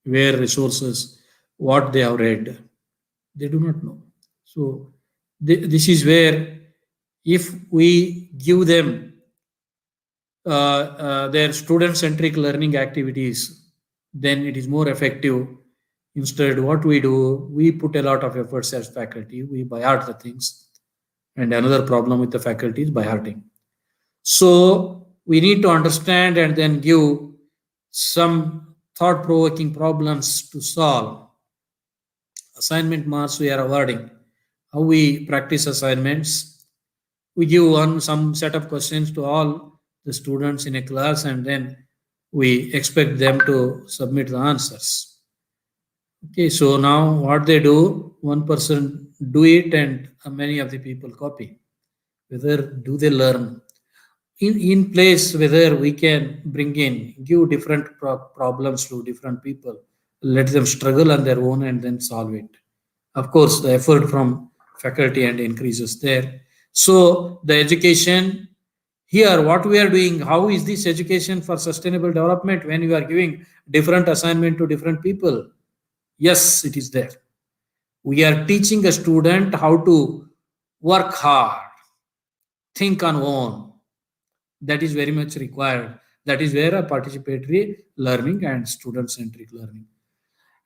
B: where resources, what they have read. They do not know. So, this is where if we give them their student-centric learning activities, then it is more effective. Instead, what we do, we put a lot of efforts as faculty, we buy out the things. And another problem with the faculty is by hurting. So we need to understand and then give some thought-provoking problems to solve. Assignment marks we are awarding. How we practice assignments? We give some set of questions to all the students in a class, and then we expect them to submit the answers. Okay, so now what they do, one person do it and many of the people copy. Whether do they learn? In place, whether we can bring in, give different problems to different people, let them struggle on their own and then solve it. Of course, the effort from faculty and increases there. So the education here, what we are doing, how is this education for sustainable development when you are giving different assignment to different people? Yes, it is there. We are teaching a student how to work hard, think on own. That is very much required. That is where a participatory learning and student-centric learning.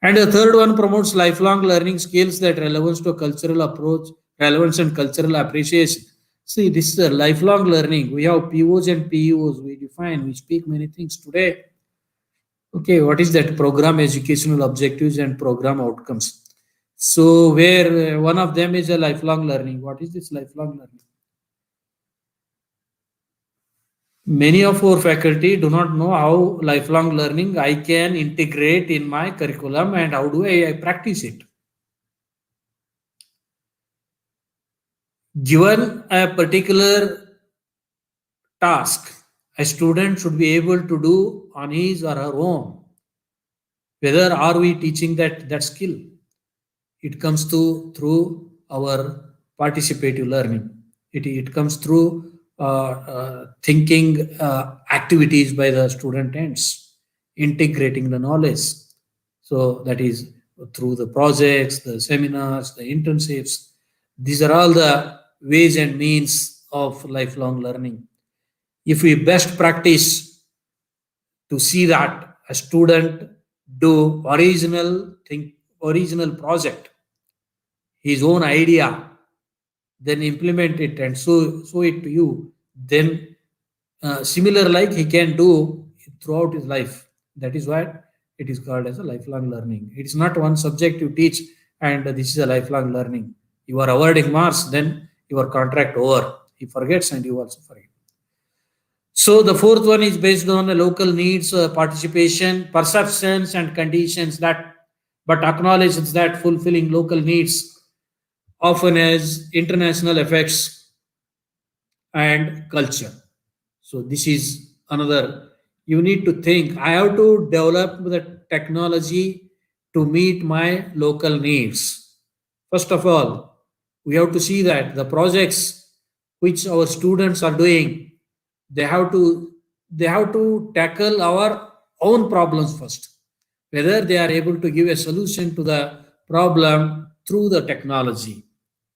B: And the third one promotes lifelong learning skills that relevance to cultural approach, relevance and cultural appreciation. See, this is a lifelong learning. We have POs and PEOs. We define, we speak many things today. Okay, what is that? Program educational objectives and program outcomes. So, where one of them is a lifelong learning. What is this lifelong learning? Many of our faculty do not know how lifelong learning I can integrate in my curriculum and how do I practice it. Given a particular task, a student should be able to do on his or her own. Whether are we teaching that skill? It comes through our participative learning. It comes through thinking activities by the student ends, integrating the knowledge. So that is through the projects, the seminars, the internships. These are all the ways and means of lifelong learning. If we best practice to see that a student do original project, his own idea, then implement it and show it to you, then similar like he can do throughout his life. That is why it is called as a lifelong learning. It is not one subject you teach and this is a lifelong learning. You are awarding marks, then your contract over. He forgets and you also forget. So the fourth one is based on the local needs, participation, perceptions and conditions that, but acknowledges that fulfilling local needs often has international effects and culture. So this is another, you need to think, I have to develop the technology to meet my local needs. First of all, we have to see that the projects which our students are doing, they have to tackle our own problems first. Whether they are able to give a solution to the problem through the technology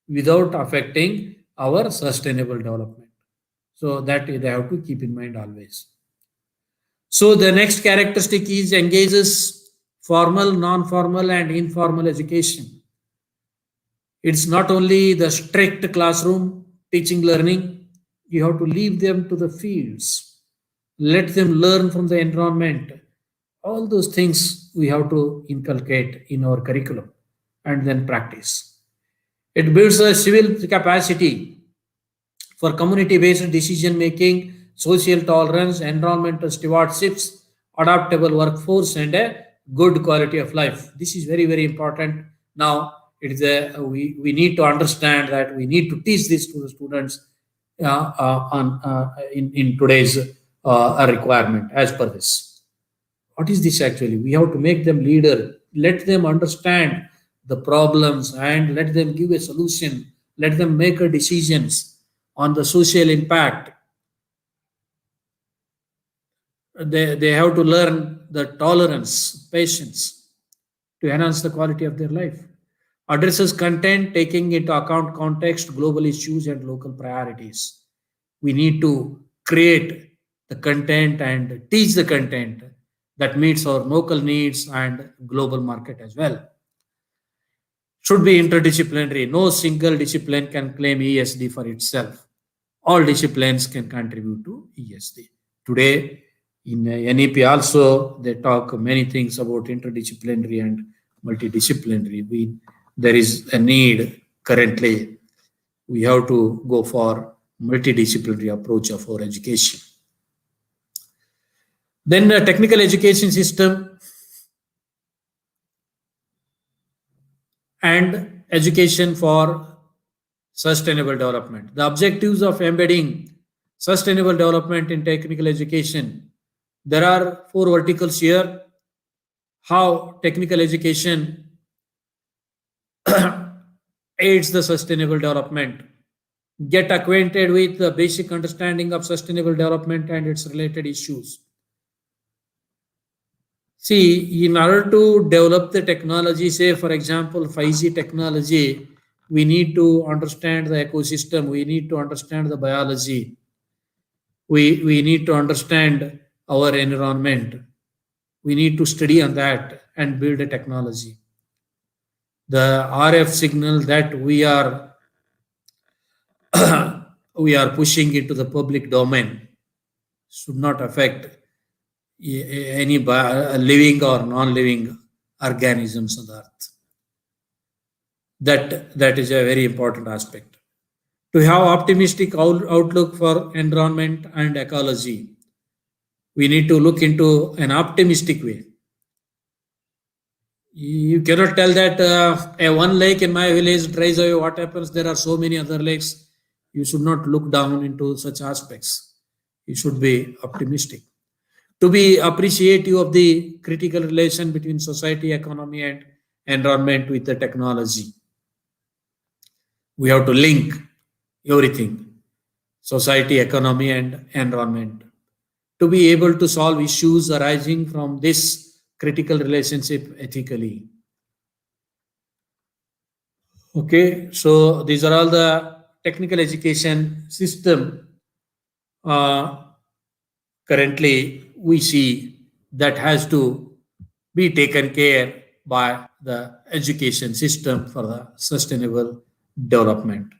B: without affecting our sustainable development. So that they have to keep in mind always. So the next characteristic is engages formal, non-formal, and informal education. It's not only the strict classroom teaching learning, you have to leave them to the fields, let them learn from the environment. All those things we have to inculcate in our curriculum and then practice. It builds a civil capacity for community-based decision making, social tolerance, environmental stewardships, adaptable workforce, and a good quality of life. This is very, very important. Now, it is we need to understand that we need to teach this to the students in today's requirement as per this. What is this actually? We have to make them leader, let them understand the problems and let them give a solution, let them make a decisions on the social impact. They have to learn the tolerance, patience to enhance the quality of their life. Addresses content taking into account context, global issues, and local priorities. We need to create the content and teach the content that meets our local needs and global market as well. Should be interdisciplinary. No single discipline can claim ESD for itself. All disciplines can contribute to ESD. Today, in NEP also, they talk many things about interdisciplinary and multidisciplinary. There is a need currently. We have to go for multidisciplinary approach of our education. Then the technical education system and education for sustainable development. The objectives of embedding sustainable development in technical education. There are 4 verticals here. How technical education aids the sustainable development. Get acquainted with the basic understanding of sustainable development and its related issues. See, in order to develop the technology, say for example 5G technology, we need to understand the ecosystem, we need to understand the biology, we need to understand our environment, we need to study on that and build a technology. The RF signal that we are pushing into the public domain should not affect any living or non-living organisms on the earth. That is a very important aspect. To have optimistic outlook for environment and ecology, we need to look into an optimistic way. You cannot tell that a one lake in my village dries away. What happens? There are so many other lakes. You should not look down into such aspects. You should be optimistic. To be appreciative of the critical relation between society, economy, and environment with the technology. We have to link everything, society, economy, and environment, to be able to solve issues arising from this critical relationship ethically. Okay, so these are all the technical education system currently we see that has to be taken care by the education system for the sustainable development.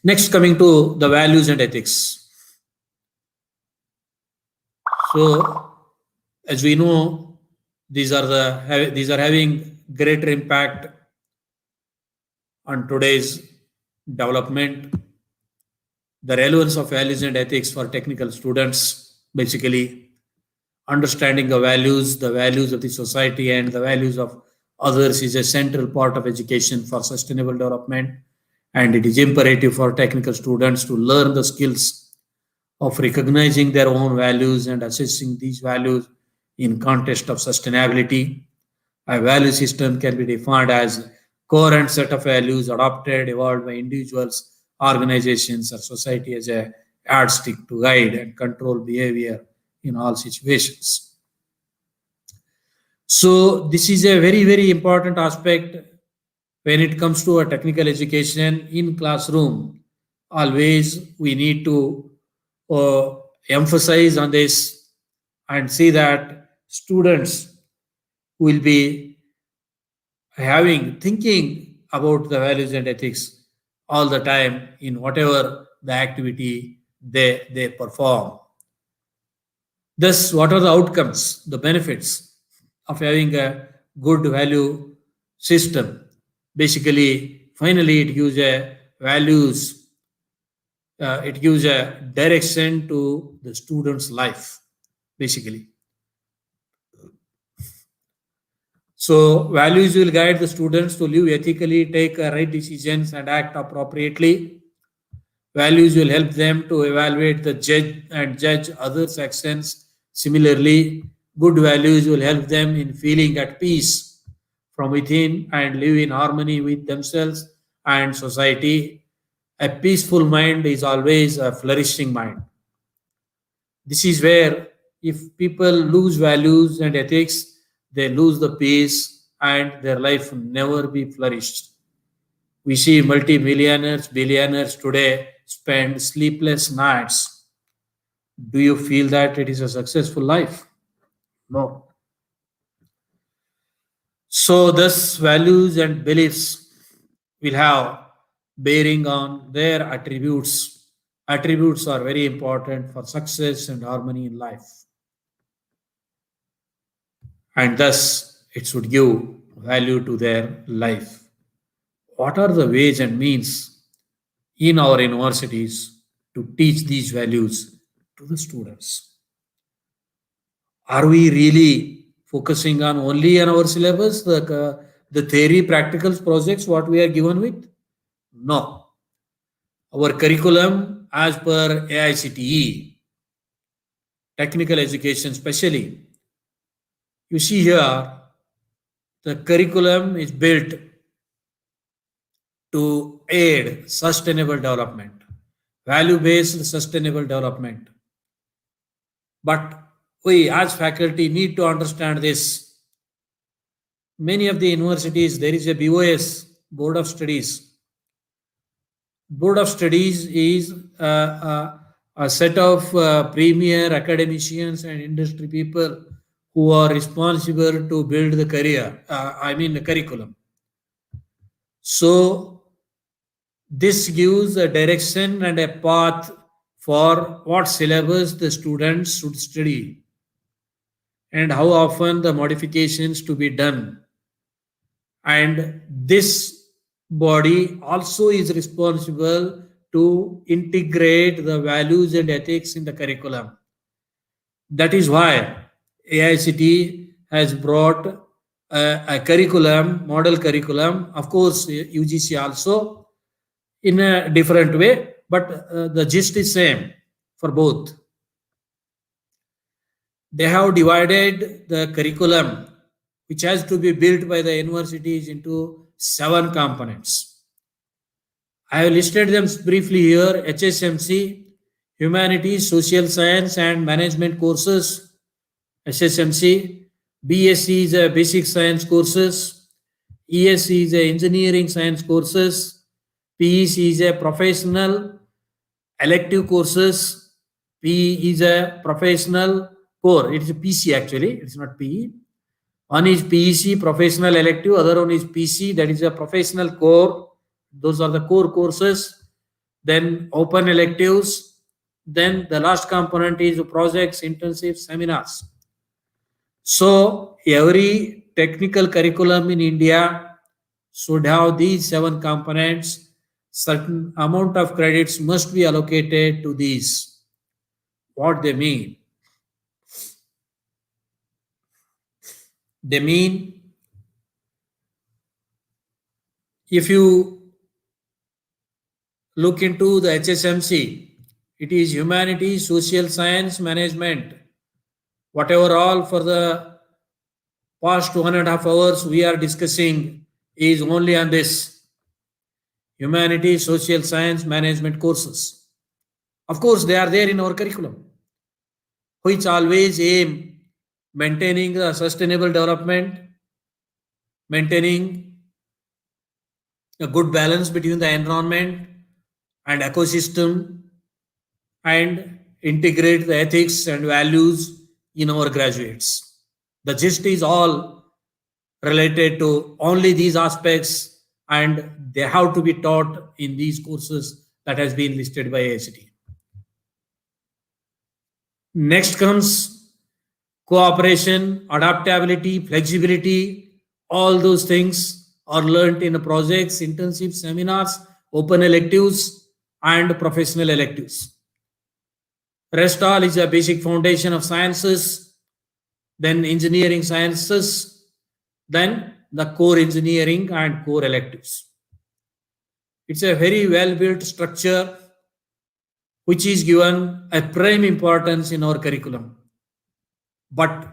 B: Next, coming to the values and ethics. So, as we know, these are having greater impact on today's development. The relevance of values and ethics for technical students, basically understanding the values of the society and the values of others is a central part of education for sustainable development. And it is imperative for technical students to learn the skills of recognizing their own values and assessing these values in context of sustainability. A value system can be defined as coherent set of values adopted, evolved by individuals, organizations, or society as a yardstick to guide and control behavior in all situations. So this is a very, very important aspect when it comes to a technical education in classroom. Always we need to uh, emphasize on this and see that students will be having thinking about the values and ethics all the time in whatever the activity they perform. Thus, what are the outcomes, the benefits of having a good value system? Basically, finally, it gives a values, it gives a direction to the student's life, basically. So, values will guide the students to live ethically, take right decisions, and act appropriately. Values will help them to evaluate the judge others' actions. Similarly, good values will help them in feeling at peace from within and live in harmony with themselves and society. A peaceful mind is always a flourishing mind. This is where if people lose values and ethics, they lose the peace and their life will never be flourished. We see multi-millionaires, billionaires today spend sleepless nights. Do you feel that it is a successful life? No. So, thus, values and beliefs will have bearing on their attributes. Attributes are very important for success and harmony in life, and thus it should give value to their life. What are the ways and means in our universities to teach these values to the students? Are we really focusing on only on our syllabus, the theory, practicals, projects, what we are given with? No. Our curriculum, as per AICTE, technical education specially, you see here, the curriculum is built to aid sustainable development, value based sustainable development. But we, as faculty, need to understand this. Many of the universities, there is a BOS, Board of Studies. Board of Studies is a set of premier academicians and industry people who are responsible to build the career, the curriculum. So, this gives a direction and a path for what syllabus the students should study and how often the modifications to be done. And this body also is responsible to integrate the values and ethics in the curriculum. That is why AICT has brought a curriculum, model curriculum, of course, UGC also in a different way, but the gist is same for both. They have divided the curriculum, which has to be built by the universities, into 7 components. I have listed them briefly here: HSMC, Humanities, Social Science and Management courses, SSMC, BSc is a Basic Science courses, ESC is a Engineering Science courses, PEC is a Professional Elective courses, PE is a Professional Core. It is a PC actually, it's not PE. One is PEC, Professional Elective, other one is PC, that is a Professional Core. Those are the core courses. Then open electives. Then the last component is projects, internships, seminars. So every technical curriculum in India should have these 7 components. Certain amount of credits must be allocated to these. What they mean? They mean, if you look into the HSMC, it is Humanities, Social Science, Management. Whatever all for the past 1.5 hours we are discussing is only on this humanities, social science, management courses. Of course, they are there in our curriculum, which always aim maintaining the sustainable development, maintaining a good balance between the environment and ecosystem, and integrate the ethics and values in our graduates. The gist is all related to only these aspects, and they have to be taught in these courses that has been listed by ICT. Next comes cooperation, adaptability, flexibility. All those things are learned in projects, internships, seminars, open electives, and professional electives. Rest all is a basic foundation of sciences, then engineering sciences, then the core engineering and core electives. It's a very well built structure which is given a prime importance in our curriculum. But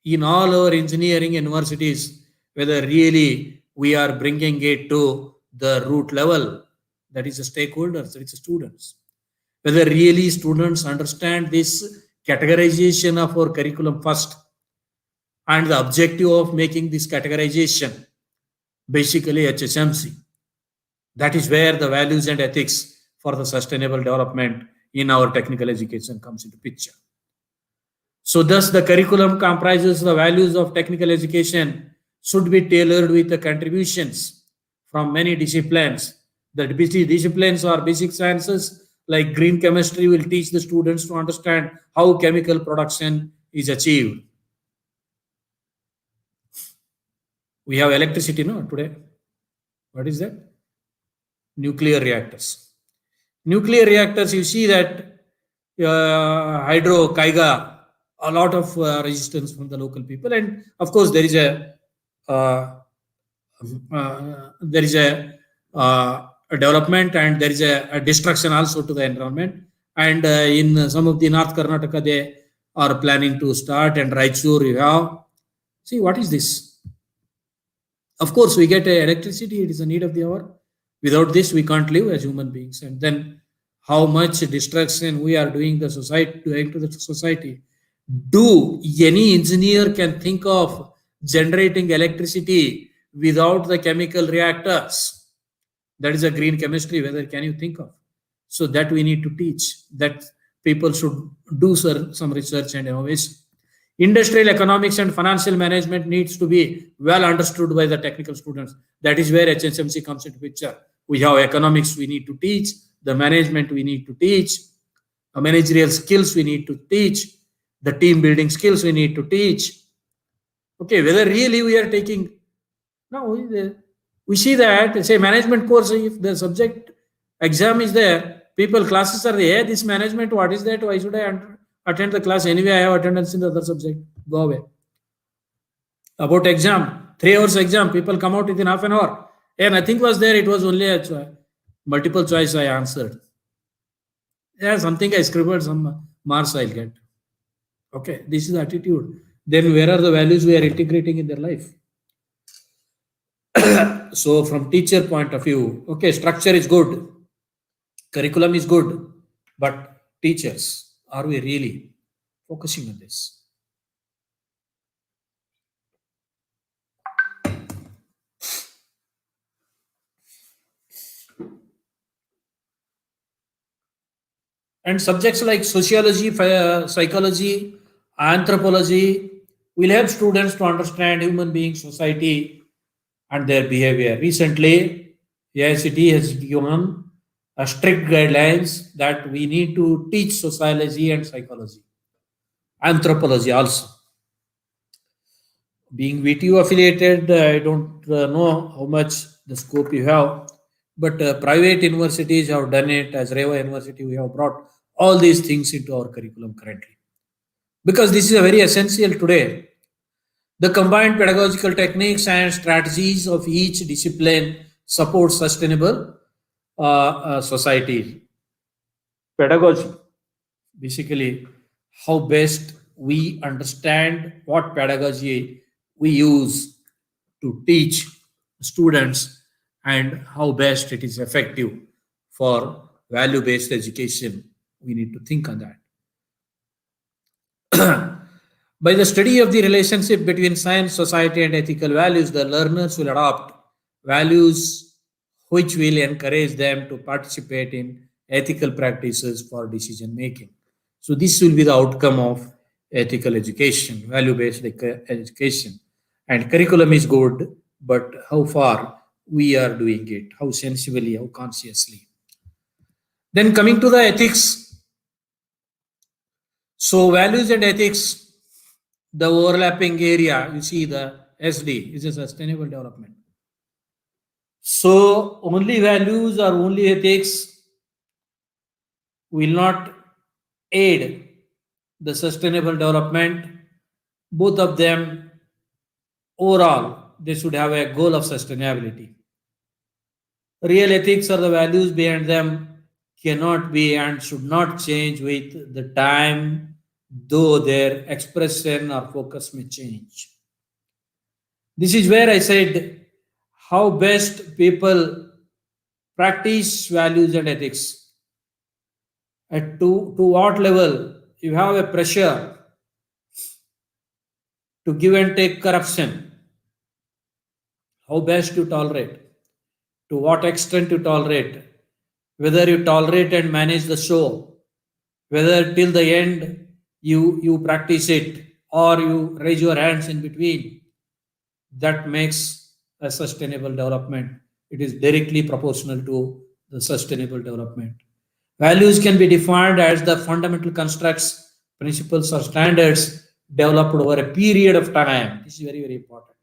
B: in all our engineering universities, whether really we are bringing it to the root level, that is the stakeholders, that is the students, whether really students understand this categorization of our curriculum first, and the objective of making this categorization basically HSMC. That is where the values and ethics for the sustainable development in our technical education comes into picture. So thus the curriculum comprises the values of technical education should be tailored with the contributions from many disciplines. The disciplines are basic sciences like green chemistry will teach the students to understand how chemical production is achieved. We have electricity no today. What is that? Nuclear reactors. Nuclear reactors, you see that hydro, Kaiga, a lot of resistance from the local people, and of course there is a development and there is a destruction also to the environment. And in some of the North Karnataka, they are planning to start, and Raichur, you have. See, what is this? Of course, we get electricity, it is a need of the hour. Without this, we can't live as human beings. And then how much destruction we are doing to the society. Do any engineer can think of generating electricity without the chemical reactors? That is a green chemistry, whether can you think of? So that we need to teach, that people should do some research and innovation. Industrial economics and financial management needs to be well understood by the technical students. That is where HSMC comes into picture. We have economics we need to teach, the management we need to teach, the managerial skills we need to teach, the team building skills we need to teach. Okay, whether really we are taking, no, we see that, say management course, if the subject exam is there, people classes are there, this management, what is that, why should I attend the class? Anyway, I have attendance in the other subject, go away. About exam, 3 hours exam, people come out within half an hour. Hey, nothing was there, it was only a multiple choice I answered. Yeah, something I scribbled, some marks I'll get. Okay, this is the attitude. Then where are the values we are integrating in their life? So from teacher point of view, okay, structure is good, curriculum is good, but teachers, are we really focusing on this? And subjects like sociology, psychology, anthropology will help students to understand human beings, society, and their behavior. Recently, AICT has given a strict guidelines that we need to teach sociology and psychology, anthropology also. Being VTU affiliated, I don't know how much the scope you have, but private universities have done it. As Reva University, we have brought all these things into our curriculum currently, because this is a very essential today. The combined pedagogical techniques and strategies of each discipline support sustainable society. Pedagogy, basically, how best we understand what pedagogy we use to teach students and how best it is effective for value based education. We need to think on that. By the study of the relationship between science, society, and ethical values, the learners will adopt values which will encourage them to participate in ethical practices for decision making. So, this will be the outcome of ethical education, value based education. And curriculum is good, but how far we are doing it, how sensibly, how consciously. Then, coming to the ethics, so values and ethics, the overlapping area, you see the SD is a sustainable development. So only values or only ethics will not aid the sustainable development. Both of them, overall, they should have a goal of sustainability. Real ethics or the values behind them cannot be and should not change with the time, though their expression or focus may change. This is where I said how best people practice values and ethics. To what level you have a pressure to give and take corruption, how best you tolerate, to what extent you tolerate, whether you tolerate and manage the show, whether till the end you practice it or you raise your hands in between, that makes a sustainable development. It is directly proportional to the sustainable development. Values can be defined as the fundamental constructs, principles, or standards developed over a period of time. This is very, very important.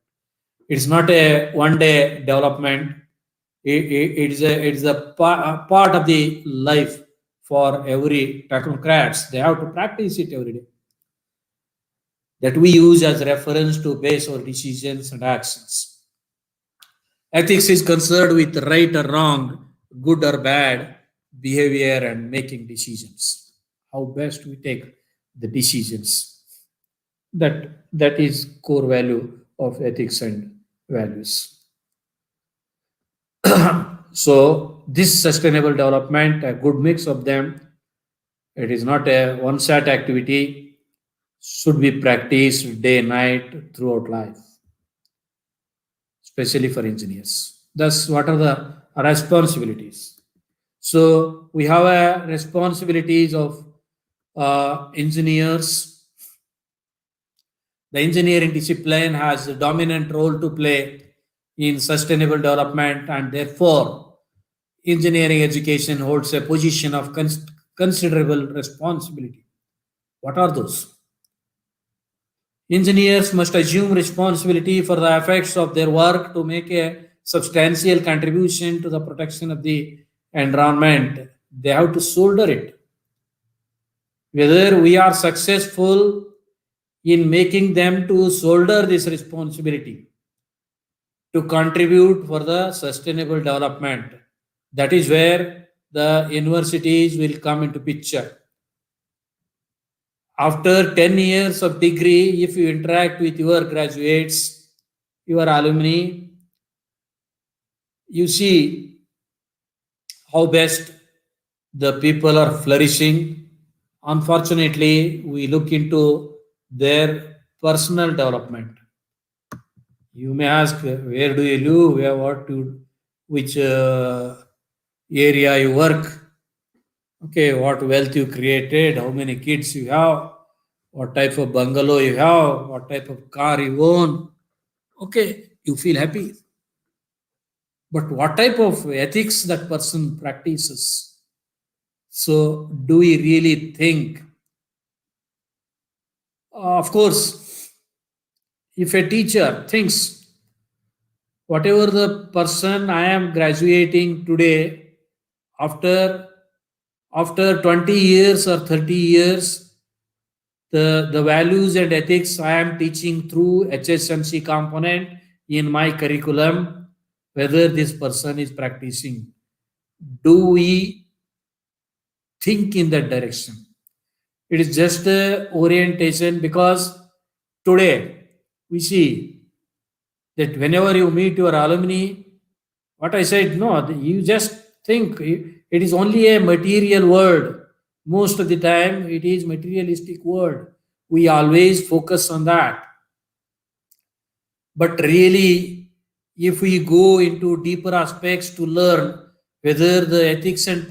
B: It's not a one-day development. It's a part of the life for every technocrats. They have to practice it every day. That we use as reference to base our decisions and actions. Ethics is concerned with right or wrong, good or bad behavior and making decisions. How best we take the decisions. That is core value of ethics and values. So this sustainable development, a good mix of them, it is not a one-shot activity, should be practiced day and night throughout life, especially for engineers. Thus, what are the responsibilities? So we have a responsibilities of engineers. The engineering discipline has a dominant role to play in sustainable development, and therefore engineering education holds a position of considerable responsibility. What are those? Engineers must assume responsibility for the effects of their work to make a substantial contribution to the protection of the environment. They have to shoulder it. Whether we are successful in making them to shoulder this responsibility to contribute for the sustainable development, that is where the universities will come into picture. After 10 years of degree, if you interact with your graduates, your alumni, you see how best the people are flourishing. Unfortunately, we look into their personal development. You may ask, where do you live? Which area you work? Okay, what wealth you created? How many kids you have? What type of bungalow you have? What type of car you own? Okay, you feel happy. But what type of ethics that person practices? So, do we really think? Of course, if a teacher thinks whatever the person I am graduating today, after 20 years or 30 years, the values and ethics I am teaching through HSMC component in my curriculum, whether this person is practicing. Do we think in that direction? It is just the orientation, because today we see that whenever you meet your alumni, what I said, no, you just think it is only a material world. Most of the time, it is materialistic world. We always focus on that. But really, if we go into deeper aspects to learn whether the ethics and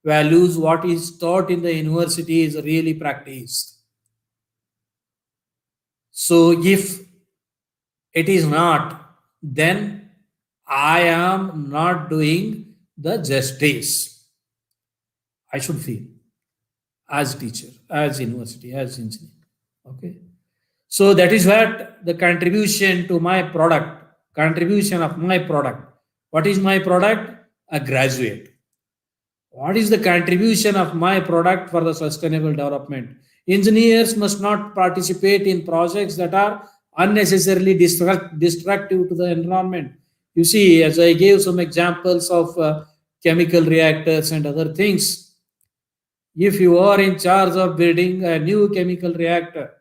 B: values, what is taught in the university, is really practiced. So, if it is not, then I am not doing the justice I should feel as teacher, as university, as engineer. Okay. So that is what the contribution to my product, contribution of my product. What is my product? A graduate. What is the contribution of my product for the sustainable development? Engineers must not participate in projects that are unnecessarily destructive to the environment. You see, as I gave some examples of chemical reactors and other things, if you are in charge of building a new chemical reactor,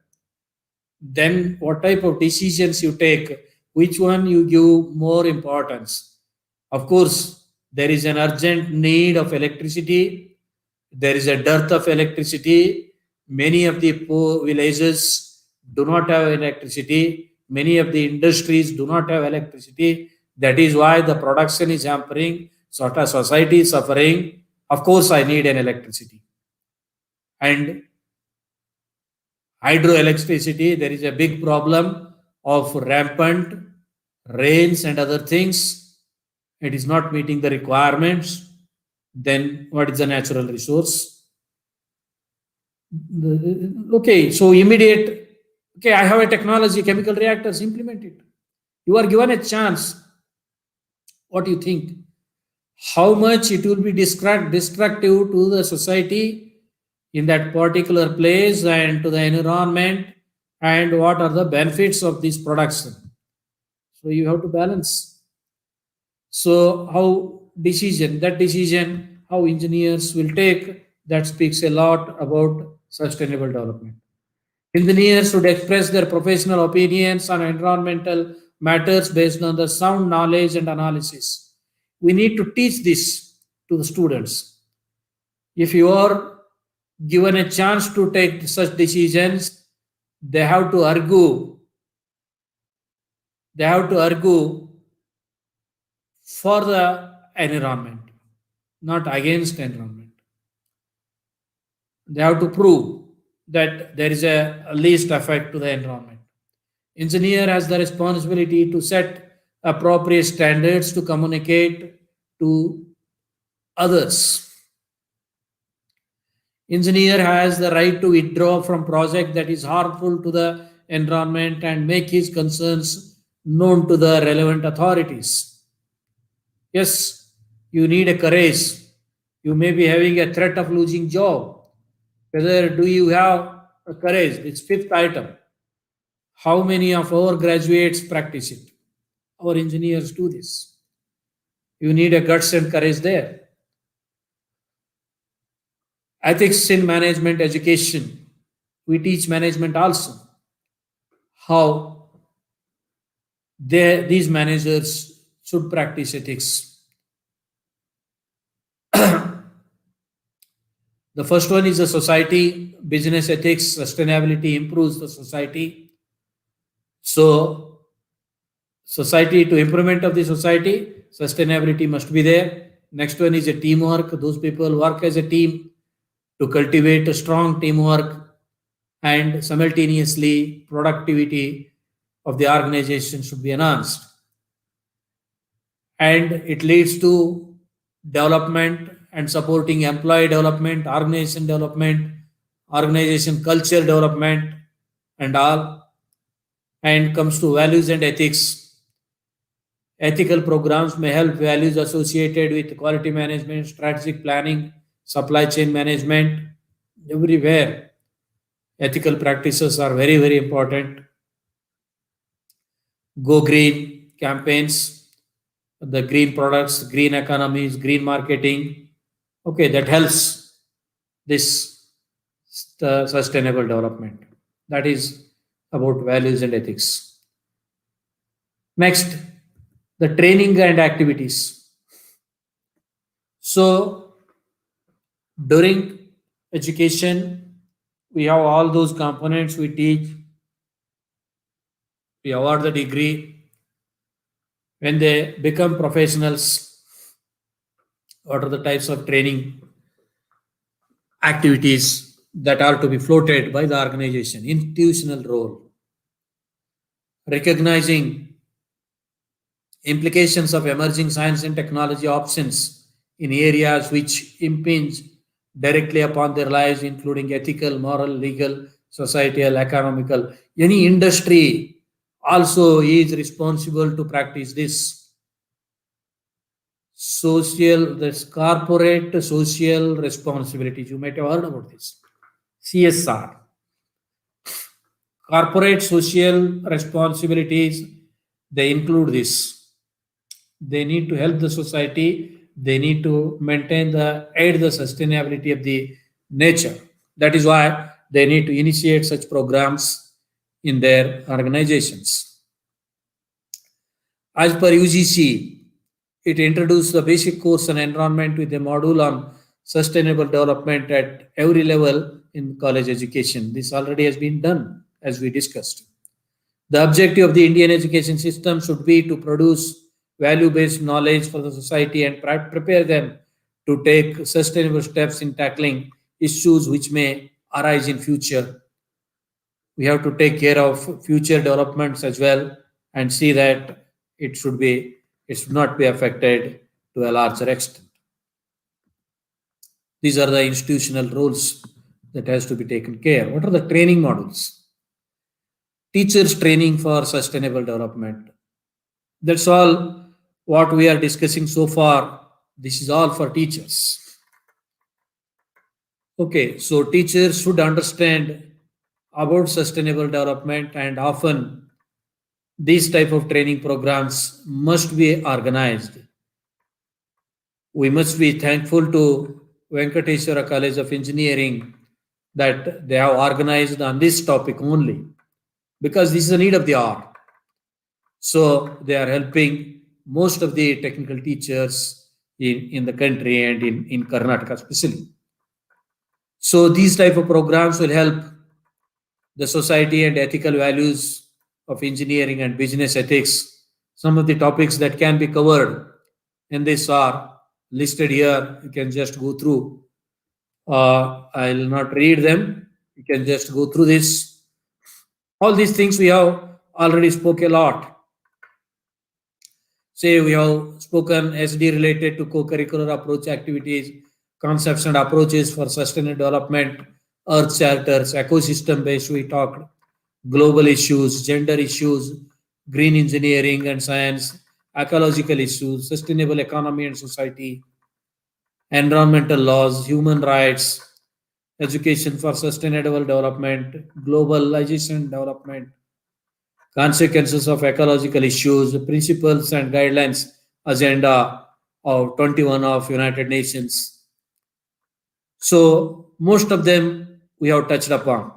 B: then what type of decisions you take, which one you give more importance? Of course, there is an urgent need of electricity, there is a dearth of electricity. Many of the poor villages do not have electricity, many of the industries do not have electricity. That is why the production is hampering, sort of society is suffering. Of course, I need an electricity. And hydroelectricity, there is a big problem of rampant rains and other things. It is not meeting the requirements. Then what is the natural resource? Okay, so immediate, okay, I have a technology, chemical reactors, implement it. You are given a chance. What do you think? How much it will be destructive to the society in that particular place and to the environment, and what are the benefits of this production? So you have to balance. So that decision, how engineers will take, that speaks a lot about sustainable development. Engineers should express their professional opinions on environmental matters based on the sound knowledge and analysis. We need to teach this to the students. If you are given a chance to take such decisions, they have to argue. They have to argue for the environment, not against environment. They have to prove that there is a least effect to the environment. Engineer has the responsibility to set appropriate standards to communicate to others. Engineer has the right to withdraw from project that is harmful to the environment and make his concerns known to the relevant authorities. Yes, you need a courage. You may be having a threat of losing job. Whether do you have a courage? It's fifth item. How many of our graduates practice it? Our engineers do this. You need a guts and courage there. Ethics in management education. We teach management also. How these managers should practice ethics. The first one is the society, business ethics, sustainability improves the society. So, society, to improvement of the society, sustainability must be there. Next one is a teamwork. Those people work as a team to cultivate a strong teamwork, and simultaneously productivity of the organization should be enhanced. And it leads to development and supporting employee development, organization culture development, and all. And comes to values and ethics. Ethical programs may help values associated with quality management, strategic planning, supply chain management, everywhere. Ethical practices are very, very important. Go green campaigns, the green products, green economies, green marketing. Okay, that helps this the sustainable development. That is about values and ethics. Next, the training and activities. So, during education, we have all those components we teach, we award the degree. When they become professionals, what are the types of training activities that are to be floated by the organization? Institutional role, recognizing implications of emerging science and technology options in areas which impinge directly upon their lives, including ethical, moral, legal, societal, economical. Any industry also is responsible to practice this. Social, this corporate social responsibilities. You might have heard about this. CSR. Corporate social responsibilities, they include this. They need to help the society, they need to maintain the aid the sustainability of the nature. That is why they need to initiate such programs in their organizations. As per UGC, it introduced the basic course on environment with a module on sustainable development at every level in college education. This already has been done, as we discussed. The objective of the Indian education system should be to produce value based knowledge for the society and prepare them to take sustainable steps in tackling issues which may arise in future. We have to take care of future developments as well and see that it should not be affected to a larger extent. These are the institutional roles that has to be taken care. What are the training models? Teachers training for sustainable development. That's all what we are discussing so far. This is all for teachers. Okay, so teachers should understand about sustainable development, and often these type of training programs must be organized. We must be thankful to Venkateswara College of Engineering that they have organized on this topic only, because this is a need of the hour. So they are helping most of the technical teachers in the country and in Karnataka especially. So these type of programs will help the society and ethical values of engineering and business ethics. Some of the topics that can be covered in this are listed here. You can just go through. I'll not read them. You can just go through this. All these things we have already spoke a lot. Say we have spoken SD related to co-curricular approach activities, concepts and approaches for sustainable development, earth charters, ecosystem based we talked, global issues, gender issues, green engineering and science, ecological issues, sustainable economy and society, environmental laws, human rights, education for sustainable development, globalization development, consequences of ecological issues, principles and guidelines agenda of 21 of United Nations. So most of them we have touched upon.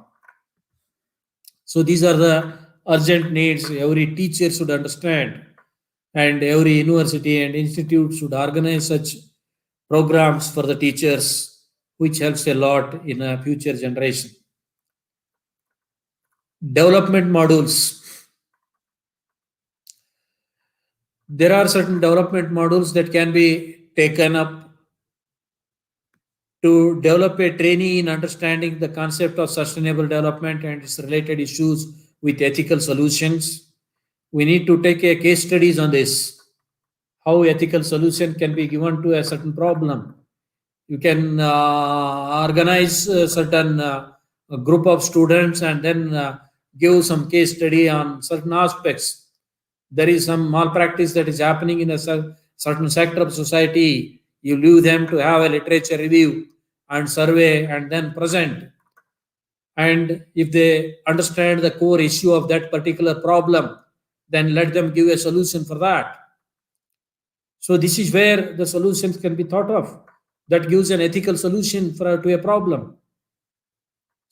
B: So these are the urgent needs every teacher should understand, and every university and institute should organize such programs for the teachers, which helps a lot in a future generation. Development modules. There are certain development modules that can be taken up to develop a trainee in understanding the concept of sustainable development and its related issues with ethical solutions. We need to take a case studies on this, how ethical solution can be given to a certain problem. You can organize a certain a group of students and then give some case study on certain aspects. There is some malpractice that is happening in a certain sector of society. You leave them to have a literature review and survey and then present. And if they understand the core issue of that particular problem, then let them give a solution for that. So this is where the solutions can be thought of. That gives an ethical solution to a problem.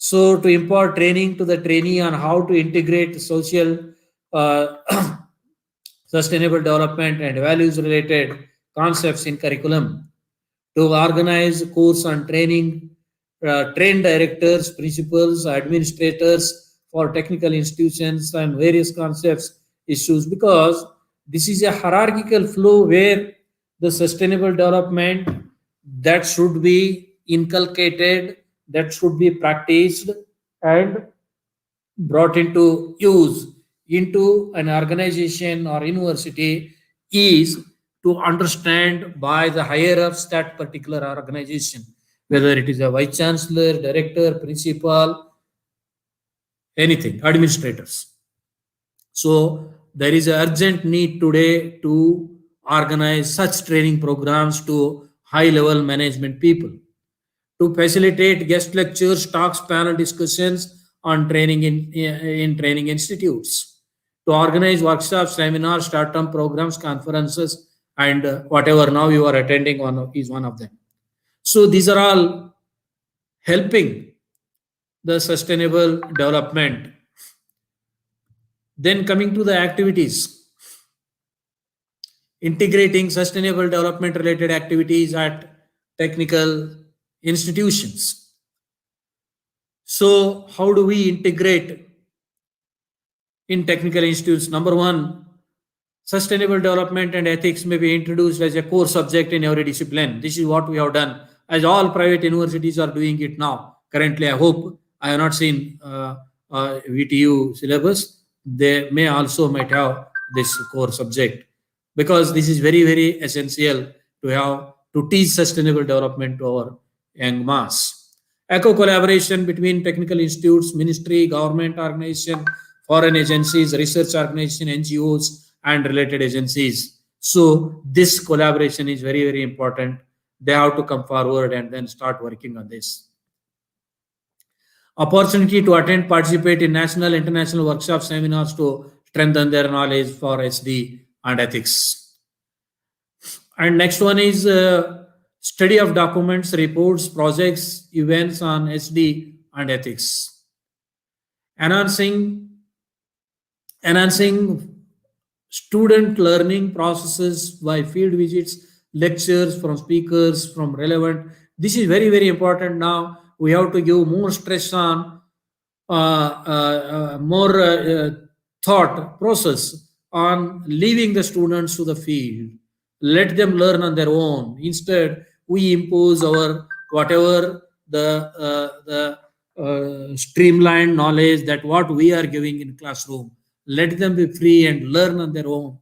B: So to impart training to the trainee on how to integrate social uh, sustainable development and values related concepts in curriculum, to organize course on training, train directors, principals, administrators for technical institutions and various concepts issues, because this is a hierarchical flow where the sustainable development that should be inculcated, that should be practiced and brought into use into an organization or university is to understand by the higher ups that particular organization, whether it is a vice chancellor, director, principal, anything, administrators. So there is an urgent need today to organize such training programs to high level management people, to facilitate guest lectures, talks, panel discussions on training in training institutes, to organize workshops, seminars, short-term programs, conferences, and whatever now you are attending on is one of them. So these are all helping the sustainable development. Then coming to the activities, integrating sustainable development related activities at technical institutions. So how do we integrate in technical institutes? Number one, sustainable development and ethics may be introduced as a core subject in every discipline. This is what we have done, as all private universities are doing it now. Currently, I hope I have not seen VTU syllabus. They may also might have this core subject, because this is very, very essential to have to teach sustainable development to our young mass. Eco collaboration between technical institutes, ministry, government organization, foreign agencies, research organization, NGOs, and related agencies. So this collaboration is very, very important. They have to come forward and then start working on this. Opportunity to attend, participate in national, international workshops, seminars to strengthen their knowledge for SD and ethics. And next one is study of documents, reports, projects, events on SD and ethics. Enhancing student learning processes by field visits, lectures from speakers, from relevant. This is very, very important now. We have to give more stress on more thought process on leaving the students to the field. Let them learn on their own. Instead, we impose our whatever the streamlined knowledge that what we are giving in classroom. Let them be free and learn on their own.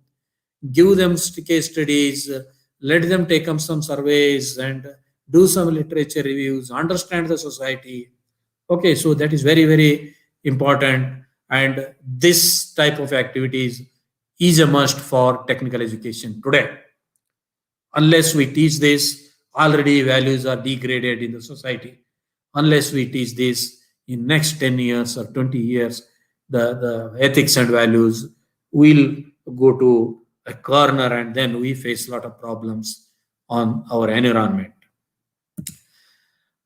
B: Give them case studies. Let them take up some surveys and do some literature reviews. Understand the society. Okay, so that is very, very important. And this type of activities is a must for technical education today. Unless we teach this, already values are degraded in the society. Unless we teach this in next 10 years or 20 years, the ethics and values will go to a corner, and then we face a lot of problems on our environment.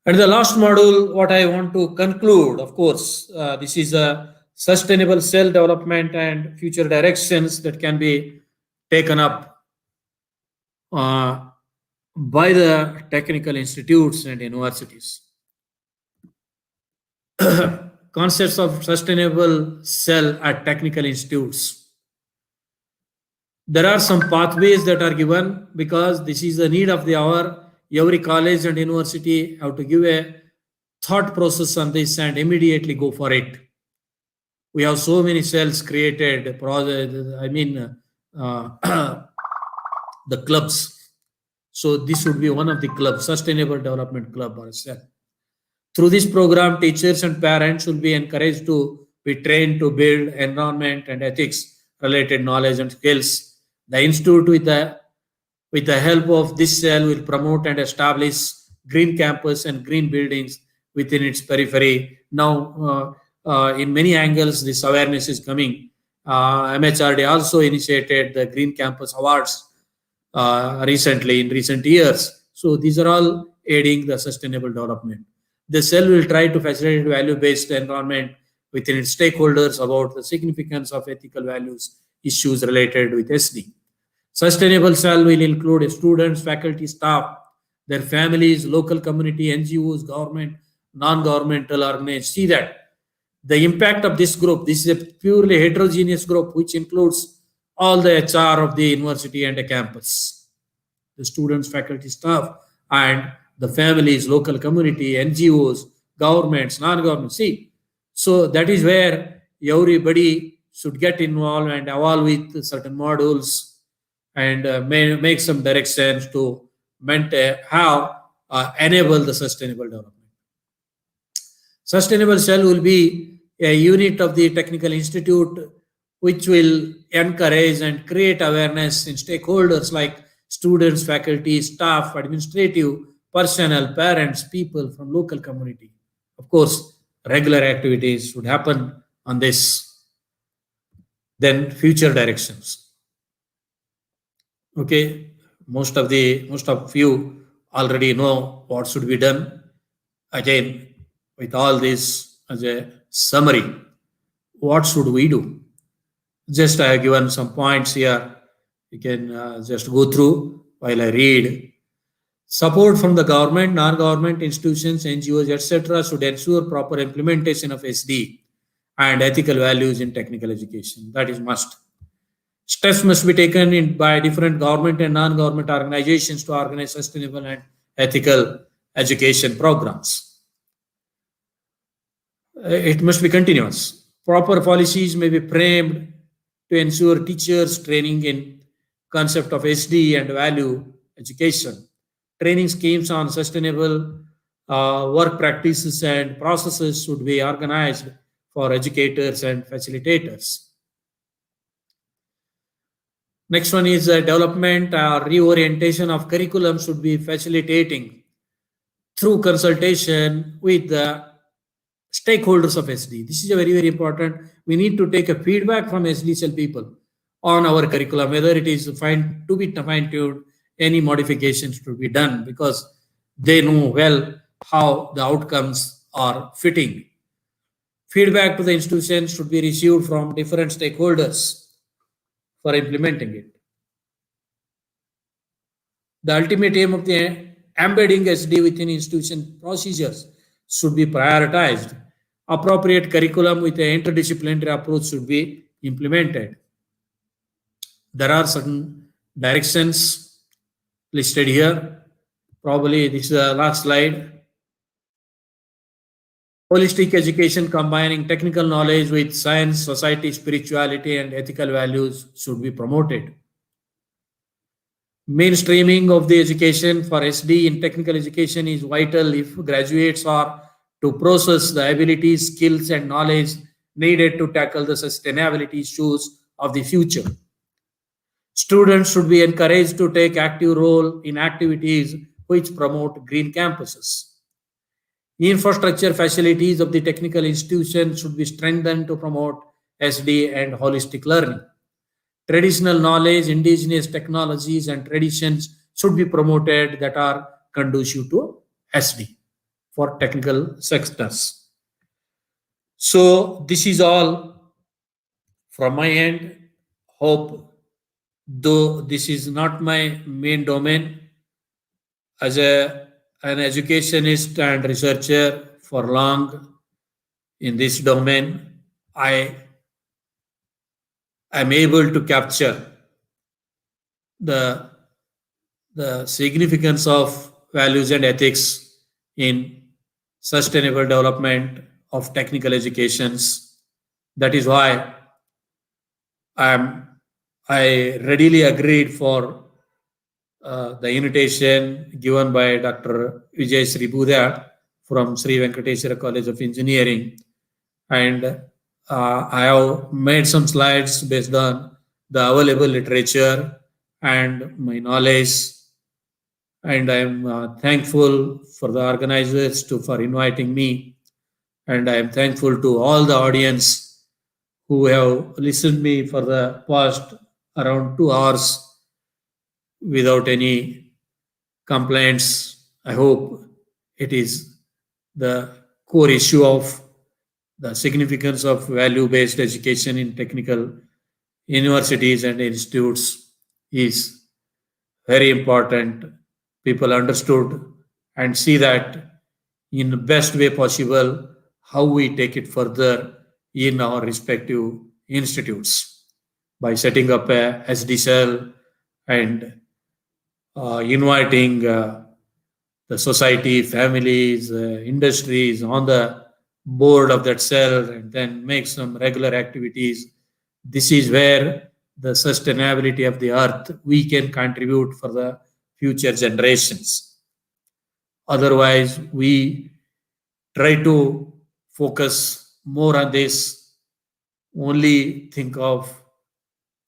B: And the last module, what I want to conclude, of course, this is a sustainable self-development and future directions that can be taken up by the technical institutes and universities. Concepts of sustainable cell at technical institutes. There are some pathways that are given, because this is the need of the hour. Every college and university have to give a thought process on this and immediately go for it. We have so many cells created, the clubs. So this would be one of the clubs, Sustainable Development Club or cell. Through this program, teachers and parents will be encouraged to be trained to build environment and ethics related knowledge and skills. The institute, with the help of this cell, will promote and establish green campus and green buildings within its periphery. Now, in many angles, this awareness is coming. MHRD also initiated the Green Campus Awards recently, in recent years. So these are all aiding the sustainable development. The cell will try to facilitate value-based environment within its stakeholders about the significance of ethical values issues related with SD. Sustainable cell will include students, faculty, staff, their families, local community, NGOs, government, non-governmental organizations. See that the impact of this group, this is a purely heterogeneous group which includes all the HR of the university and the campus, the students, faculty, staff, and the families, local community, NGOs, governments, non-government. See, so that is where everybody should get involved and evolve with certain modules and make some directions to maintain how enable the sustainable development. Sustainable cell will be a unit of the technical institute which will encourage and create awareness in stakeholders like students, faculty, staff, administrative, personnel, parents, people from local community. Of course, regular activities should happen on this. Then future directions. Okay, most of you already know what should be done. Again, with all this as a summary, what should we do? Just I have given some points here. You can just go through while I read. Support from the government, non-government institutions, NGOs, etc. should ensure proper implementation of SD and ethical values in technical education. That is must. Steps must be taken by different government and non-government organizations to organize sustainable and ethical education programs. It must be continuous. Proper policies may be framed to ensure teachers training in concept of SD and value education. Training schemes on sustainable work practices and processes should be organized for educators and facilitators. Next one is development or reorientation of curriculum should be facilitating through consultation with the stakeholders of SD. This is a very, very important. We need to take a feedback from SD cell people on our curriculum, whether it is fine-tuned, any modifications to be done, because they know well how the outcomes are fitting. Feedback to the institution should be received from different stakeholders for implementing it. The ultimate aim of the embedding SD within institution procedures should be prioritized. Appropriate curriculum with an interdisciplinary approach should be implemented. There are certain directions listed here. Probably this is the last slide. Holistic education combining technical knowledge with science, society, spirituality, and ethical values should be promoted. Mainstreaming of the education for SD in technical education is vital if graduates are to process the abilities, skills, and knowledge needed to tackle the sustainability issues of the future. Students should be encouraged to take active role in activities which promote green campuses. Infrastructure facilities of the technical institution should be strengthened to promote SD and holistic learning. Traditional knowledge, indigenous technologies, and traditions should be promoted that are conducive to SD for technical sectors. So this is all from my end. Hope, though this is not my main domain, as an educationist and researcher for long in this domain, I am able to capture the significance of values and ethics in sustainable development of technical educations. That is why I readily agreed for the invitation given by Dr. Vijay Sribuda from Sri Venkateswara College of Engineering, and I have made some slides based on the available literature and my knowledge, and I am thankful for the organizers for inviting me, and I am thankful to all the audience who have listened me for the past around 2 hours without any complaints. I hope it is the core issue of the significance of value-based education in technical universities and institutes is very important. People understood and see that in the best way possible how we take it further in our respective institutes by setting up a SD cell and inviting the society, families, industries on the board of that cell and then make some regular activities. This is where the sustainability of the earth we can contribute for the future generations. Otherwise, we try to focus more on this, only think of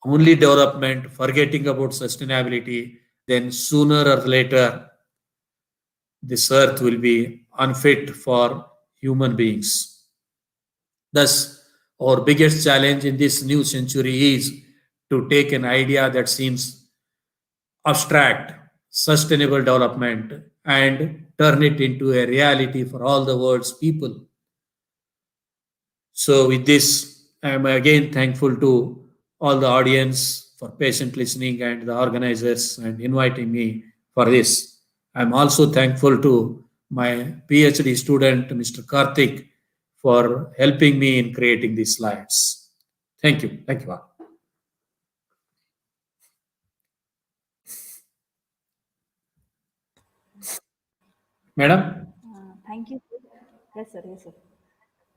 B: only development, forgetting about sustainability, then sooner or later, this earth will be unfit for human beings. Thus, our biggest challenge in this new century is to take an idea that seems abstract, sustainable development, and turn it into a reality for all the world's people. So, with this, I am again thankful to all the audience for patient listening and the organizers and inviting me for this. I'm also thankful to my PhD student, Mr. Karthik, for helping me in creating these slides. Thank you. Thank you all. Madam?
A: Thank you. Sir. Yes, sir. Yes, sir.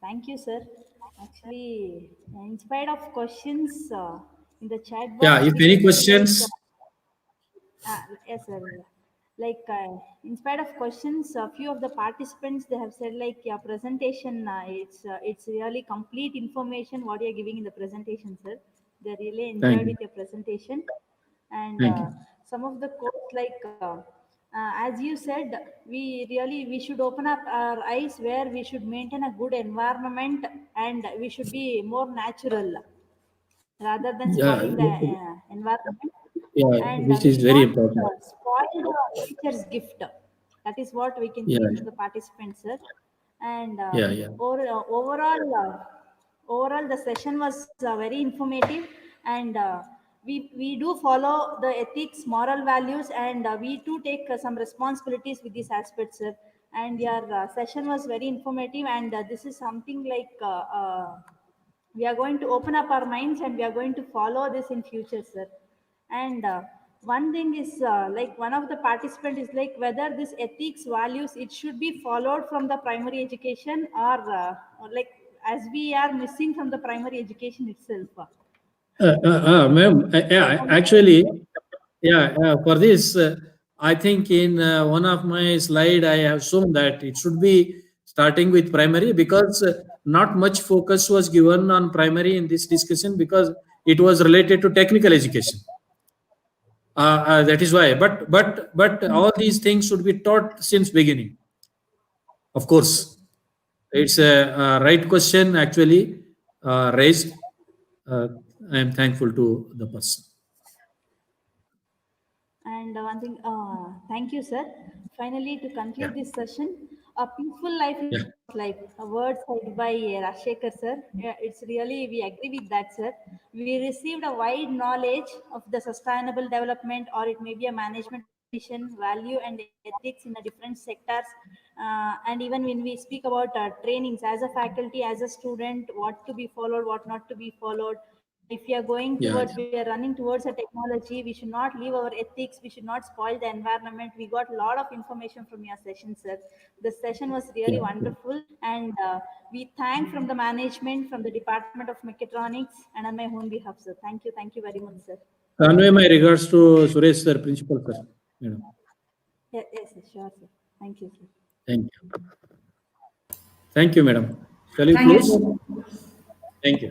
A: Thank you, sir. Actually, in spite of questions in the chat
B: Yeah,
A: box,
B: if
A: we
B: any
A: can see like,
B: questions,
A: yes, sir. Like, in spite of questions, a few of the participants they have said like, yeah, presentation. It's really complete information what you're giving in the presentation, sir. They really
B: thank
A: enjoyed
B: you.
A: with your presentation, and
B: Thank you.
A: some of the quotes like. As you said, we should open up our eyes where we should maintain a good environment and we should be more natural rather than
B: Yeah,
A: spoiling the environment,
B: yeah,
A: and
B: which
A: we
B: is
A: should
B: very
A: not
B: important.
A: spoil the nature's gift. That is what we can
B: Yeah,
A: see from the participants, sir. And
B: yeah, yeah.
A: overall the session was very informative, and we do follow the ethics, moral values, and we too take some responsibilities with these aspects, sir. And your session was very informative, and this is something like we are going to open up our minds and we are going to follow this in future, sir. And one thing is like one of the participant is like whether this ethics values it should be followed from the primary education, or like as we are missing from the primary education itself.
B: Ma'am,
A: So
B: yeah, actually, yeah, for this, I think in one of my slide, I have shown that it should be starting with primary because not much focus was given on primary in this discussion because it was related to technical education. That is why. But all these things should be taught since beginning. Of course, it's a right question actually raised. Uh, I am thankful to the person.
A: And one thing, thank you, sir. Finally, to
B: Yeah,
A: conclude this session, a peaceful life is
B: yeah,
A: the best life. A word said by Rashekar, sir. Yeah, it's really, we agree with that, sir. We received a wide knowledge of the sustainable development, or it may be a management vision, value, and ethics in the different sectors. And even when we speak about trainings as a faculty, as a student, what to be followed, what not to be followed. If we are going
B: yeah,
A: towards, we are running towards a technology, we should not leave our ethics, we should not spoil the environment. We got a lot of information from your session, sir. The session was
B: yeah.
A: really wonderful, and we thank from the management, from the Department of Mechatronics, and on my own behalf, sir. Thank you very much, sir.
B: Convey my regards to Suresh sir, principal sir. Madam.
A: Yes, sir, sure, sir. Thank you, sir.
B: Thank you. Thank you, madam. Shall we
C: Thank you,
B: close?
C: sir.
B: Thank you.